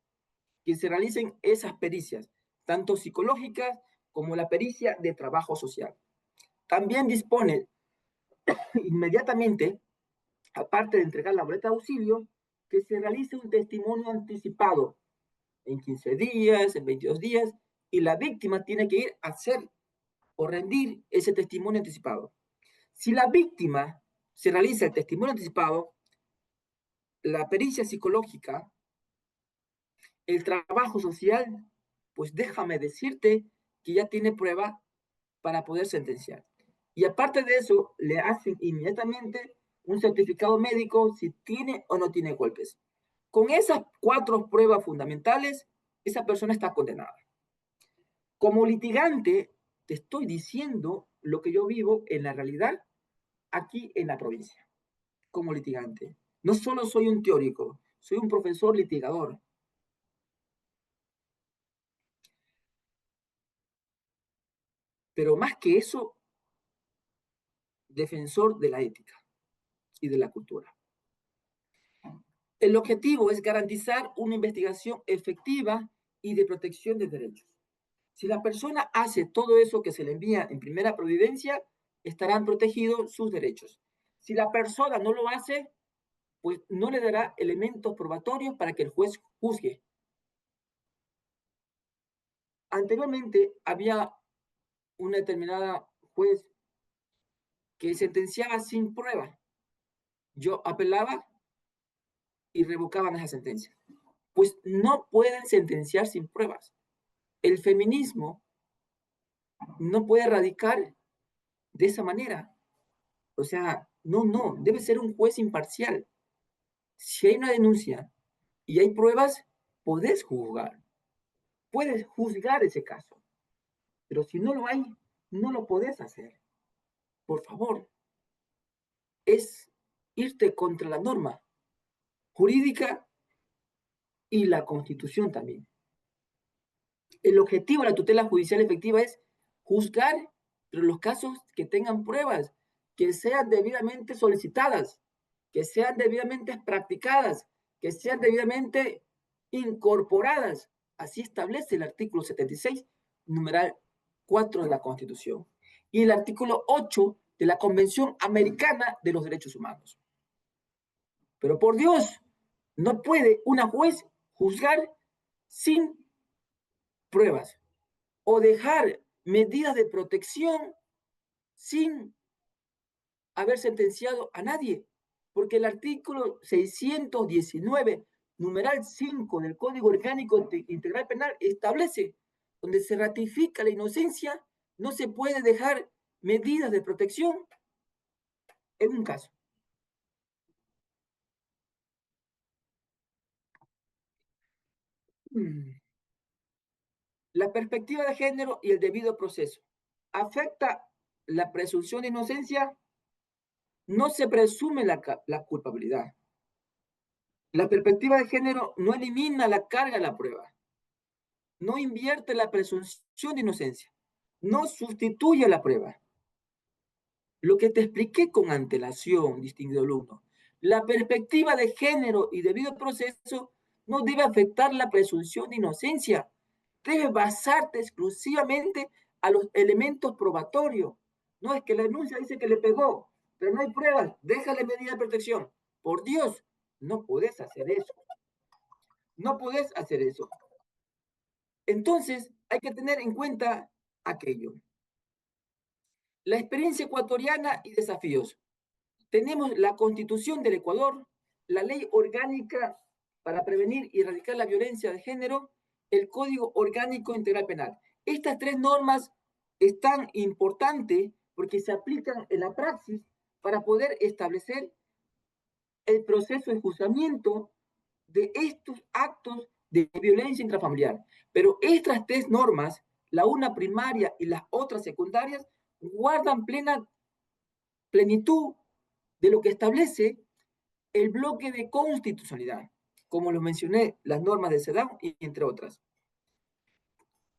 que se realicen esas pericias, tanto psicológicas como la pericia de trabajo social. También dispone inmediatamente, aparte de entregar la boleta de auxilio, que se realice un testimonio anticipado en 15 días, en 22 días, y la víctima tiene que ir a hacer o rendir ese testimonio anticipado. Si la víctima se realiza el testimonio anticipado, la pericia psicológica, el trabajo social, pues déjame decirte que ya tiene prueba para poder sentenciar. Y aparte de eso, le hacen inmediatamente un certificado médico si tiene o no tiene golpes. Con esas 4 pruebas fundamentales, esa persona está condenada. Como litigante, te estoy diciendo lo que yo vivo en la realidad aquí en la provincia, como litigante. No solo soy un teórico, soy un profesor litigador. Pero más que eso, defensor de la ética y de la cultura. El objetivo es garantizar una investigación efectiva y de protección de derechos. Si la persona hace todo eso que se le envía en primera providencia, estarán protegidos sus derechos. Si la persona no lo hace, pues no le dará elementos probatorios para que el juez juzgue. Anteriormente había una determinada juez que sentenciaba sin prueba. Yo apelaba y revocaban esa sentencia. Pues no pueden sentenciar sin pruebas. El feminismo no puede erradicar de esa manera. O sea, no, debe ser un juez imparcial. Si hay una denuncia y hay pruebas, puedes juzgar ese caso. Pero si no lo hay, no lo podés hacer. Por favor, es irte contra la norma jurídica y la Constitución también. El objetivo de la tutela judicial efectiva es juzgar, pero los casos que tengan pruebas, que sean debidamente solicitadas, que sean debidamente practicadas, que sean debidamente incorporadas. Así establece el artículo 76, numeral 4 de la Constitución, y el artículo 8 de la Convención Americana de los Derechos Humanos. Pero por Dios, no puede una juez juzgar sin pruebas o dejar medidas de protección sin haber sentenciado a nadie, porque el artículo 619, numeral 5 del Código Orgánico Integral Penal establece, donde se ratifica la inocencia, no se puede dejar medidas de protección en un caso. La perspectiva de género y el debido proceso. ¿Afecta la presunción de inocencia? No se presume la culpabilidad. La perspectiva de género no elimina la carga de la prueba, no invierte la presunción de inocencia, no sustituye la prueba. Lo que te expliqué con antelación, distinguido alumno, la perspectiva de género y debido proceso no debe afectar la presunción de inocencia, debe basarte exclusivamente a los elementos probatorios. No es que la denuncia dice que le pegó, pero no hay pruebas, déjale medida de protección. Por Dios, no podés hacer eso. No podés hacer eso. Entonces, hay que tener en cuenta aquello. La experiencia ecuatoriana y desafíos. Tenemos la Constitución del Ecuador, la Ley Orgánica para prevenir y erradicar la violencia de género, el Código Orgánico Integral Penal. Estas 3 normas están importantes porque se aplican en la praxis para poder establecer el proceso de juzgamiento de estos actos de violencia intrafamiliar. Pero estas 3 normas, la una primaria y las otras secundarias, guardan plena plenitud de lo que establece el bloque de constitucionalidad, como lo mencioné, las normas de CEDAW y entre otras.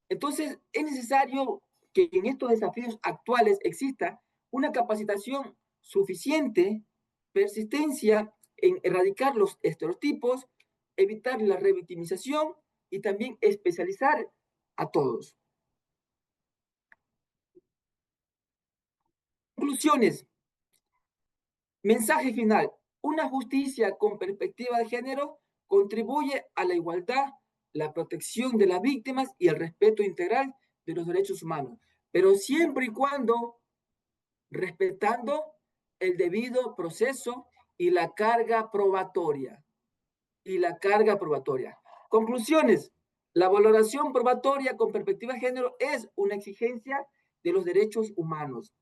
Entonces, es necesario que en estos desafíos actuales exista una capacitación suficiente, persistencia en erradicar los estereotipos, evitar la revictimización y también especializar a todos. Conclusiones. Mensaje final. Una justicia con perspectiva de género contribuye a la igualdad, la protección de las víctimas y el respeto integral de los derechos humanos, pero siempre y cuando respetando el debido proceso y la carga probatoria. Conclusiones. La valoración probatoria con perspectiva de género es una exigencia de los derechos humanos.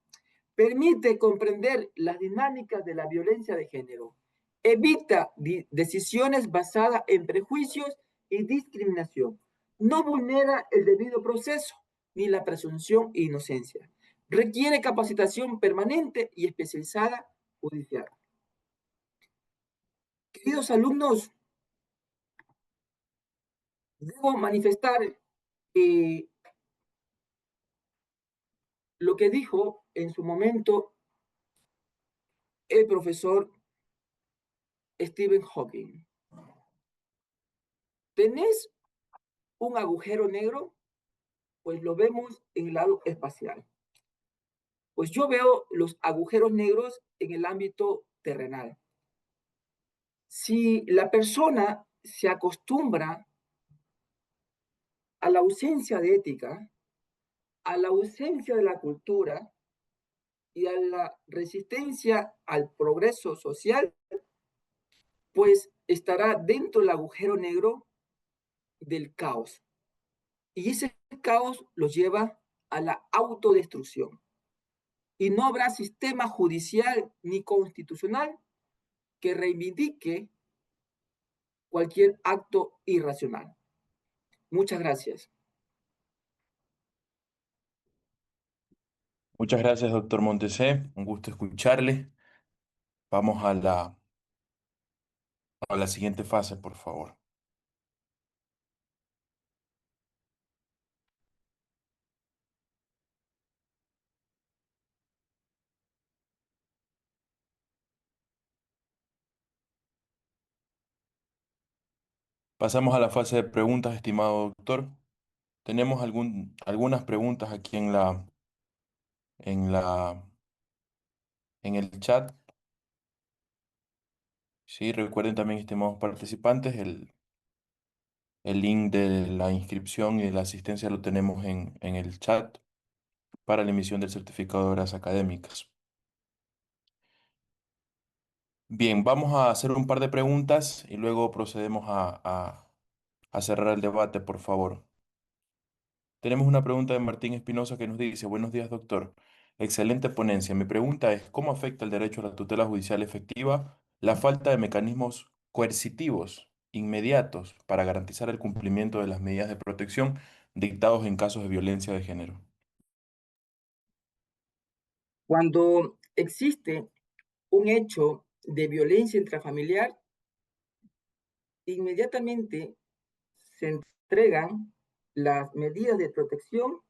Permite comprender las dinámicas de la violencia de género. Evita decisiones basadas en prejuicios y discriminación. No vulnera el debido proceso ni la presunción de inocencia. Requiere capacitación permanente y especializada judicial. Queridos alumnos, debo manifestar eh, lo que dijo en su momento el profesor Stephen Hawking. ¿Tenés un agujero negro? Pues lo vemos en el lado espacial. Pues yo veo los agujeros negros en el ámbito terrenal. Si la persona se acostumbra a la ausencia de ética, a la ausencia de la cultura y a la resistencia al progreso social, pues estará dentro del agujero negro del caos. Y ese caos los lleva a la autodestrucción. Y no habrá sistema judicial ni constitucional que reivindique cualquier acto irracional. Muchas gracias. Muchas gracias, doctor Montesé. Un gusto escucharle. Vamos a la siguiente fase, por favor. Pasamos a la fase de preguntas, estimado doctor. Tenemos algunas preguntas aquí en la, en el chat. Sí, recuerden también, estimados participantes, el link de la inscripción y de la asistencia lo tenemos en el chat para la emisión del certificado de horas académicas. Bien, vamos a hacer un par de preguntas y luego procedemos a cerrar el debate, por favor. Tenemos una pregunta de Martín Espinosa que nos dice: buenos días, doctor. Excelente ponencia. Mi pregunta es: ¿cómo afecta el derecho a la tutela judicial efectiva la falta de mecanismos coercitivos inmediatos para garantizar el cumplimiento de las medidas de protección dictados en casos de violencia de género? Cuando existe un hecho de violencia intrafamiliar, inmediatamente se entregan las medidas de protección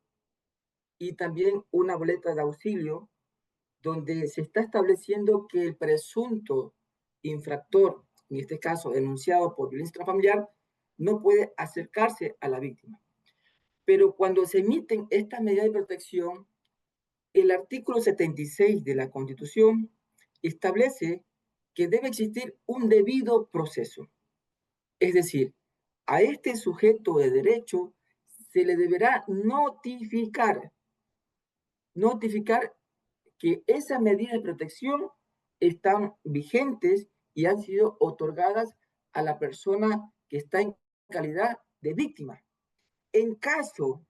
y también una boleta de auxilio donde se está estableciendo que el presunto infractor, en este caso denunciado por violencia intrafamiliar, no puede acercarse a la víctima. Pero cuando se emiten estas medidas de protección, el artículo 76 de la Constitución establece que debe existir un debido proceso. Es decir, a este sujeto de derecho se le deberá notificar que esas medidas de protección están vigentes y han sido otorgadas a la persona que está en calidad de víctima. En caso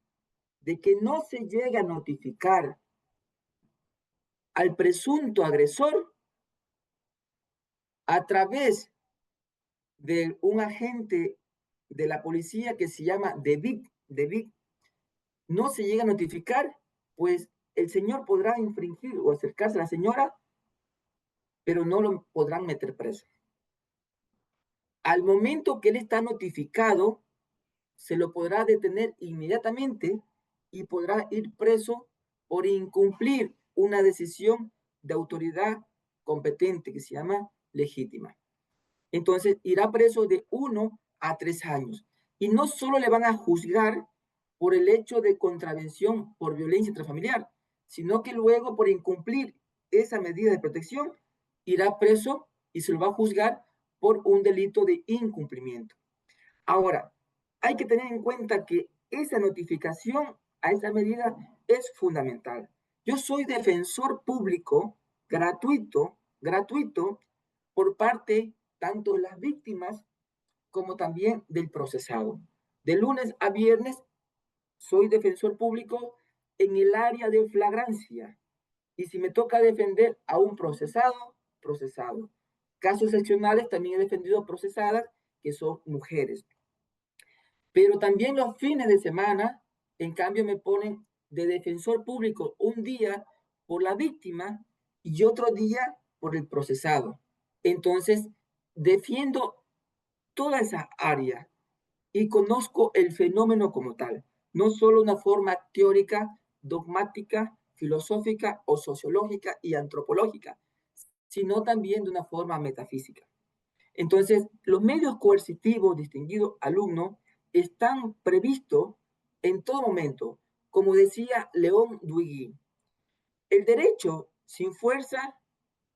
de que no se llegue a notificar al presunto agresor a través de un agente de la policía que se llama DEVIC, no se llega a notificar, pues el señor podrá infringir o acercarse a la señora, pero no lo podrán meter preso. Al momento que él está notificado, se lo podrá detener inmediatamente y podrá ir preso por incumplir una decisión de autoridad competente que se llama legítima. Entonces, irá preso de 1 a 3 años. Y no solo le van a juzgar por el hecho de contravención por violencia intrafamiliar, sino que luego por incumplir esa medida de protección, irá preso y se lo va a juzgar por un delito de incumplimiento. Ahora, hay que tener en cuenta que esa notificación a esa medida es fundamental. Yo soy defensor público gratuito por parte tanto de las víctimas como también del procesado. De lunes a viernes soy defensor público en el área de flagrancia. Y si me toca defender a un procesado, procesado. Casos excepcionales también he defendido a procesadas que son mujeres. Pero también los fines de semana, en cambio, me ponen de defensor público un día por la víctima y otro día por el procesado. Entonces, defiendo toda esa área y conozco el fenómeno como tal, no solo una forma teórica, dogmática, filosófica o sociológica y antropológica, sino también de una forma metafísica. Entonces, los medios coercitivos, distinguido alumno, están previstos en todo momento. Como decía León Duigui, el derecho sin fuerza,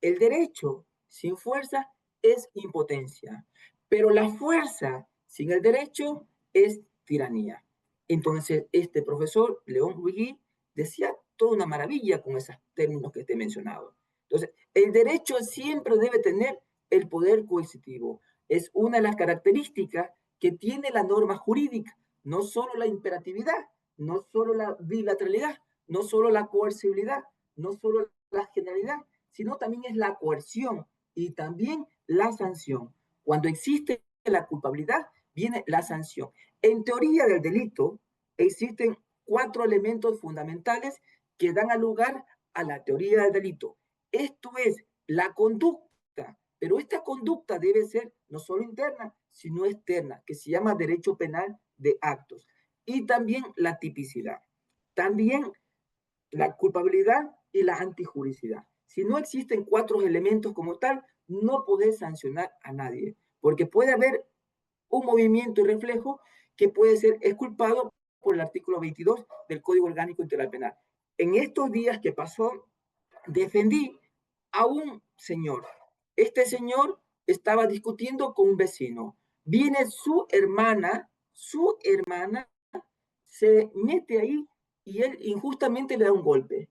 el derecho sin fuerza es impotencia, pero la fuerza sin el derecho es tiranía. Entonces, este profesor, León Duigui, decía toda una maravilla con esos términos que te he mencionado. Entonces, el derecho siempre debe tener el poder coercitivo. Es una de las características que tiene la norma jurídica, no solo la imperatividad, no solo la bilateralidad, no solo la coercibilidad, no solo la generalidad, sino también es la coerción y también la sanción. Cuando existe la culpabilidad, viene la sanción. En teoría del delito, existen 4 elementos fundamentales que dan lugar a la teoría del delito. Esto es la conducta, pero esta conducta debe ser no solo interna, sino externa, que se llama derecho penal de actos. Y también la tipicidad. También la culpabilidad y la antijuricidad. Si no existen 4 elementos como tal, no podés sancionar a nadie, porque puede haber un movimiento y reflejo que puede ser exculpado por el artículo 22 del Código Orgánico Integral Penal. En estos días que pasó, defendí a un señor. Este señor estaba discutiendo con un vecino. Viene su hermana se mete ahí y él injustamente le da un golpe.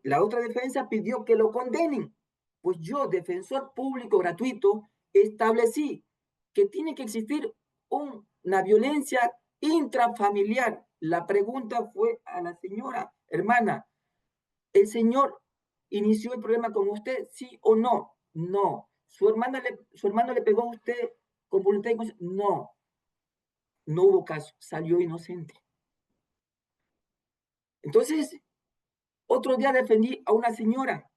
La otra defensa pidió que lo condenen. Pues yo, defensor público gratuito, establecí que tiene que existir una violencia intrafamiliar. La pregunta fue a la señora, hermana, ¿el señor inició el problema con usted, sí o no? No. Su hermano le pegó a usted con voluntad y conciencia? No. No hubo caso, salió inocente. Entonces, otro día defendí a una señora.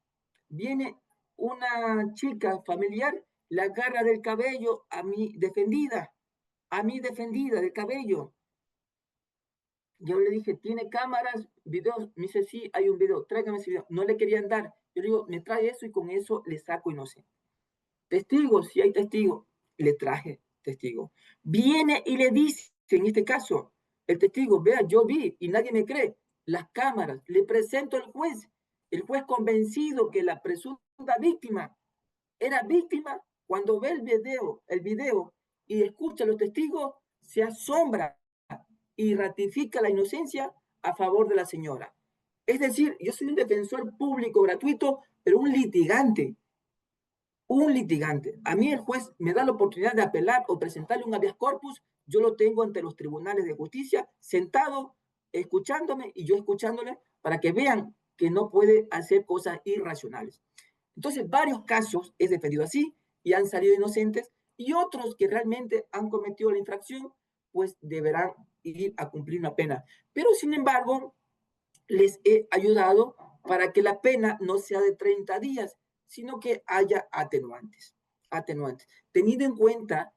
Viene una chica familiar, la agarra del cabello a mi defendida del cabello. Yo le dije, ¿tiene cámaras, videos? Me dice, sí, hay un video, tráigame ese video. No le querían dar. Yo le digo, me trae eso y con eso le saco inocente. Testigos, si hay testigos, le traje testigo. Viene y le dice, en este caso, el testigo, vea, yo vi y nadie me cree. Las cámaras, le presento al juez. El juez convencido que la presunta víctima era víctima, cuando ve el video y escucha a los testigos, se asombra y ratifica la inocencia a favor de la señora. Es decir, yo soy un defensor público gratuito, pero un litigante. Un litigante. A mí el juez me da la oportunidad de apelar o presentarle un habeas corpus, yo lo tengo ante los tribunales de justicia, sentado, escuchándome y yo escuchándole para que vean que no puede hacer cosas irracionales. Entonces, varios casos es defendido así y han salido inocentes y otros que realmente han cometido la infracción, pues deberán ir a cumplir una pena. Pero, sin embargo, les he ayudado para que la pena no sea de 30 días, sino que haya atenuantes. Atenuantes. Teniendo en cuenta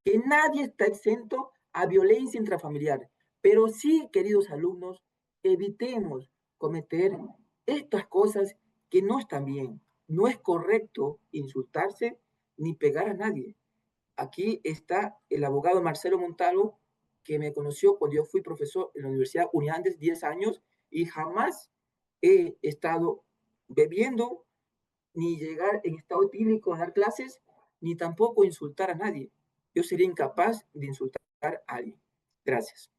que nadie está exento a violencia intrafamiliar, pero sí, queridos alumnos, evitemos cometer estas cosas que no están bien. No es correcto insultarse ni pegar a nadie. Aquí está el abogado Marcelo Montalvo, que me conoció cuando yo fui profesor en la Universidad Uniandes 10 años y jamás he estado bebiendo, ni llegar en estado etílico a dar clases, ni tampoco insultar a nadie. Yo sería incapaz de insultar a alguien. Gracias.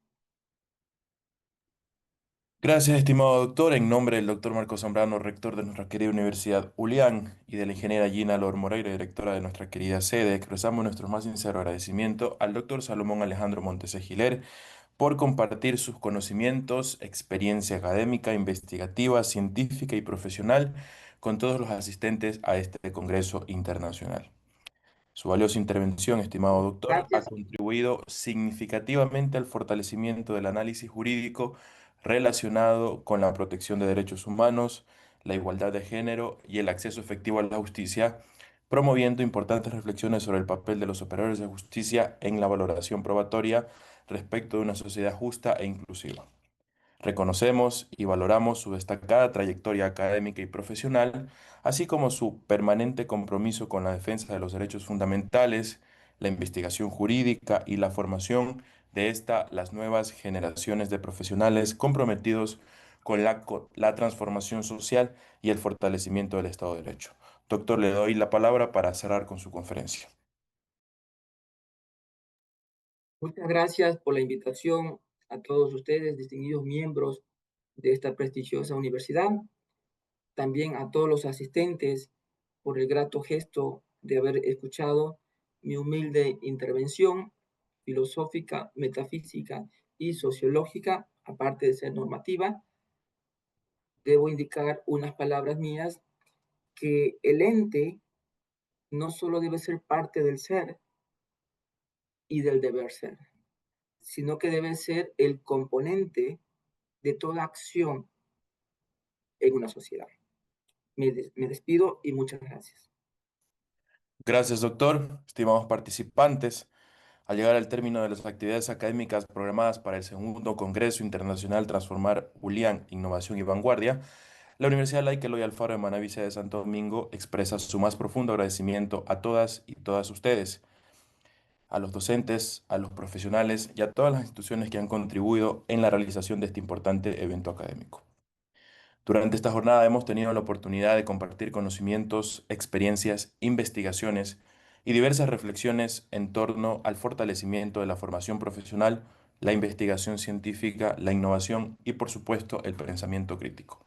Gracias, estimado doctor. En nombre del doctor Marco Zambrano, rector de nuestra querida Universidad Ulián, y de la ingeniera Gina Lor Moreira, directora de nuestra querida sede, expresamos nuestro más sincero agradecimiento al doctor Salomón Alejandro Montese Giler por compartir sus conocimientos, experiencia académica, investigativa, científica y profesional con todos los asistentes a este Congreso Internacional. Su valiosa intervención, estimado doctor, ha Gracias. contribuido significativamente al fortalecimiento del análisis jurídico relacionado con la protección de derechos humanos, la igualdad de género y el acceso efectivo a la justicia, promoviendo importantes reflexiones sobre el papel de los operadores de justicia en la valoración probatoria respecto de una sociedad justa e inclusiva. Reconocemos y valoramos su destacada trayectoria académica y profesional, así como su permanente compromiso con la defensa de los derechos fundamentales, la investigación jurídica y la formación de las nuevas generaciones de profesionales comprometidos con la transformación social y el fortalecimiento del Estado de Derecho. Doctor, le doy la palabra para cerrar con su conferencia. Muchas gracias por la invitación a todos ustedes, distinguidos miembros de esta prestigiosa universidad. También a todos los asistentes por el grato gesto de haber escuchado mi humilde intervención filosófica, metafísica y sociológica, aparte de ser normativa. Debo indicar unas palabras mías que el ente no solo debe ser parte del ser y del deber ser, sino que debe ser el componente de toda acción en una sociedad. Me despido y muchas gracias. Gracias, doctor. Estimados participantes. Al llegar al término de las actividades académicas programadas para el segundo Congreso Internacional Transformar Ulián, Innovación y Vanguardia, la Universidad Laica Eloy Alfaro de Manabí, sede de Santo Domingo, expresa su más profundo agradecimiento a todas y todas ustedes, a los docentes, a los profesionales y a todas las instituciones que han contribuido en la realización de este importante evento académico. Durante esta jornada hemos tenido la oportunidad de compartir conocimientos, experiencias, investigaciones y diversas reflexiones en torno al fortalecimiento de la formación profesional, la investigación científica, la innovación y, por supuesto, el pensamiento crítico.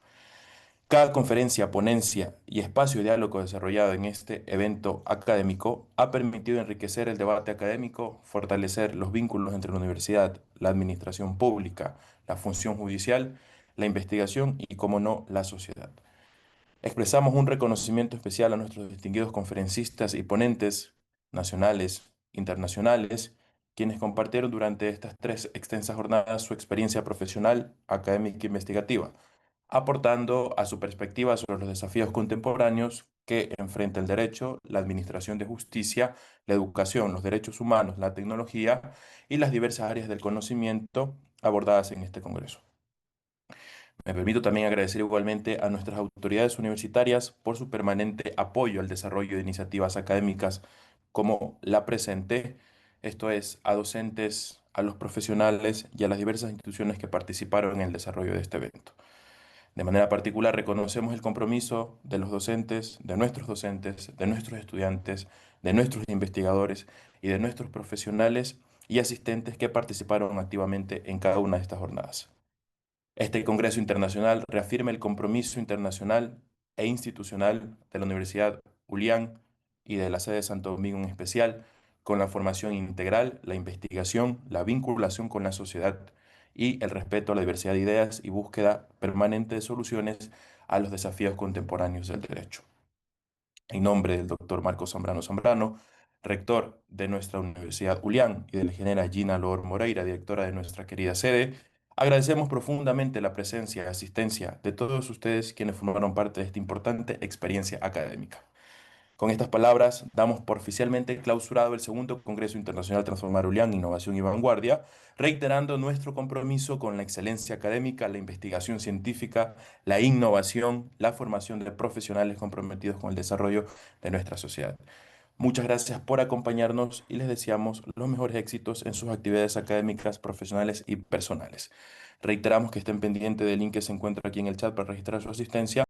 Cada conferencia, ponencia y espacio de diálogo desarrollado en este evento académico ha permitido enriquecer el debate académico, fortalecer los vínculos entre la universidad, la administración pública, la función judicial, la investigación y, como no, la sociedad. Expresamos un reconocimiento especial a nuestros distinguidos conferencistas y ponentes nacionales, internacionales, quienes compartieron durante estas 3 extensas jornadas su experiencia profesional, académica e investigativa, aportando a su perspectiva sobre los desafíos contemporáneos que enfrenta el derecho, la administración de justicia, la educación, los derechos humanos, la tecnología y las diversas áreas del conocimiento abordadas en este Congreso. Me permito también agradecer igualmente a nuestras autoridades universitarias por su permanente apoyo al desarrollo de iniciativas académicas como la presente, esto es, a docentes, a los profesionales y a las diversas instituciones que participaron en el desarrollo de este evento. De manera particular, reconocemos el compromiso de los docentes, de nuestros estudiantes, de nuestros investigadores y de nuestros profesionales y asistentes que participaron activamente en cada una de estas jornadas. Este Congreso Internacional reafirma el compromiso internacional e institucional de la Universidad Ulián y de la sede de Santo Domingo en especial, con la formación integral, la investigación, la vinculación con la sociedad y el respeto a la diversidad de ideas y búsqueda permanente de soluciones a los desafíos contemporáneos del derecho. En nombre del doctor Marco Zambrano Zambrano, rector de nuestra Universidad Ulián, y de la ingeniera Gina Lor Moreira, directora de nuestra querida sede, Agradecemos profundamente la presencia y asistencia de todos ustedes quienes formaron parte de esta importante experiencia académica. Con estas palabras, damos por oficialmente clausurado el segundo Congreso Internacional Transformar ULIAN, Innovación y Vanguardia, reiterando nuestro compromiso con la excelencia académica, la investigación científica, la innovación, la formación de profesionales comprometidos con el desarrollo de nuestra sociedad. Muchas gracias por acompañarnos y les deseamos los mejores éxitos en sus actividades académicas, profesionales y personales. Reiteramos que estén pendientes del link que se encuentra aquí en el chat para registrar su asistencia.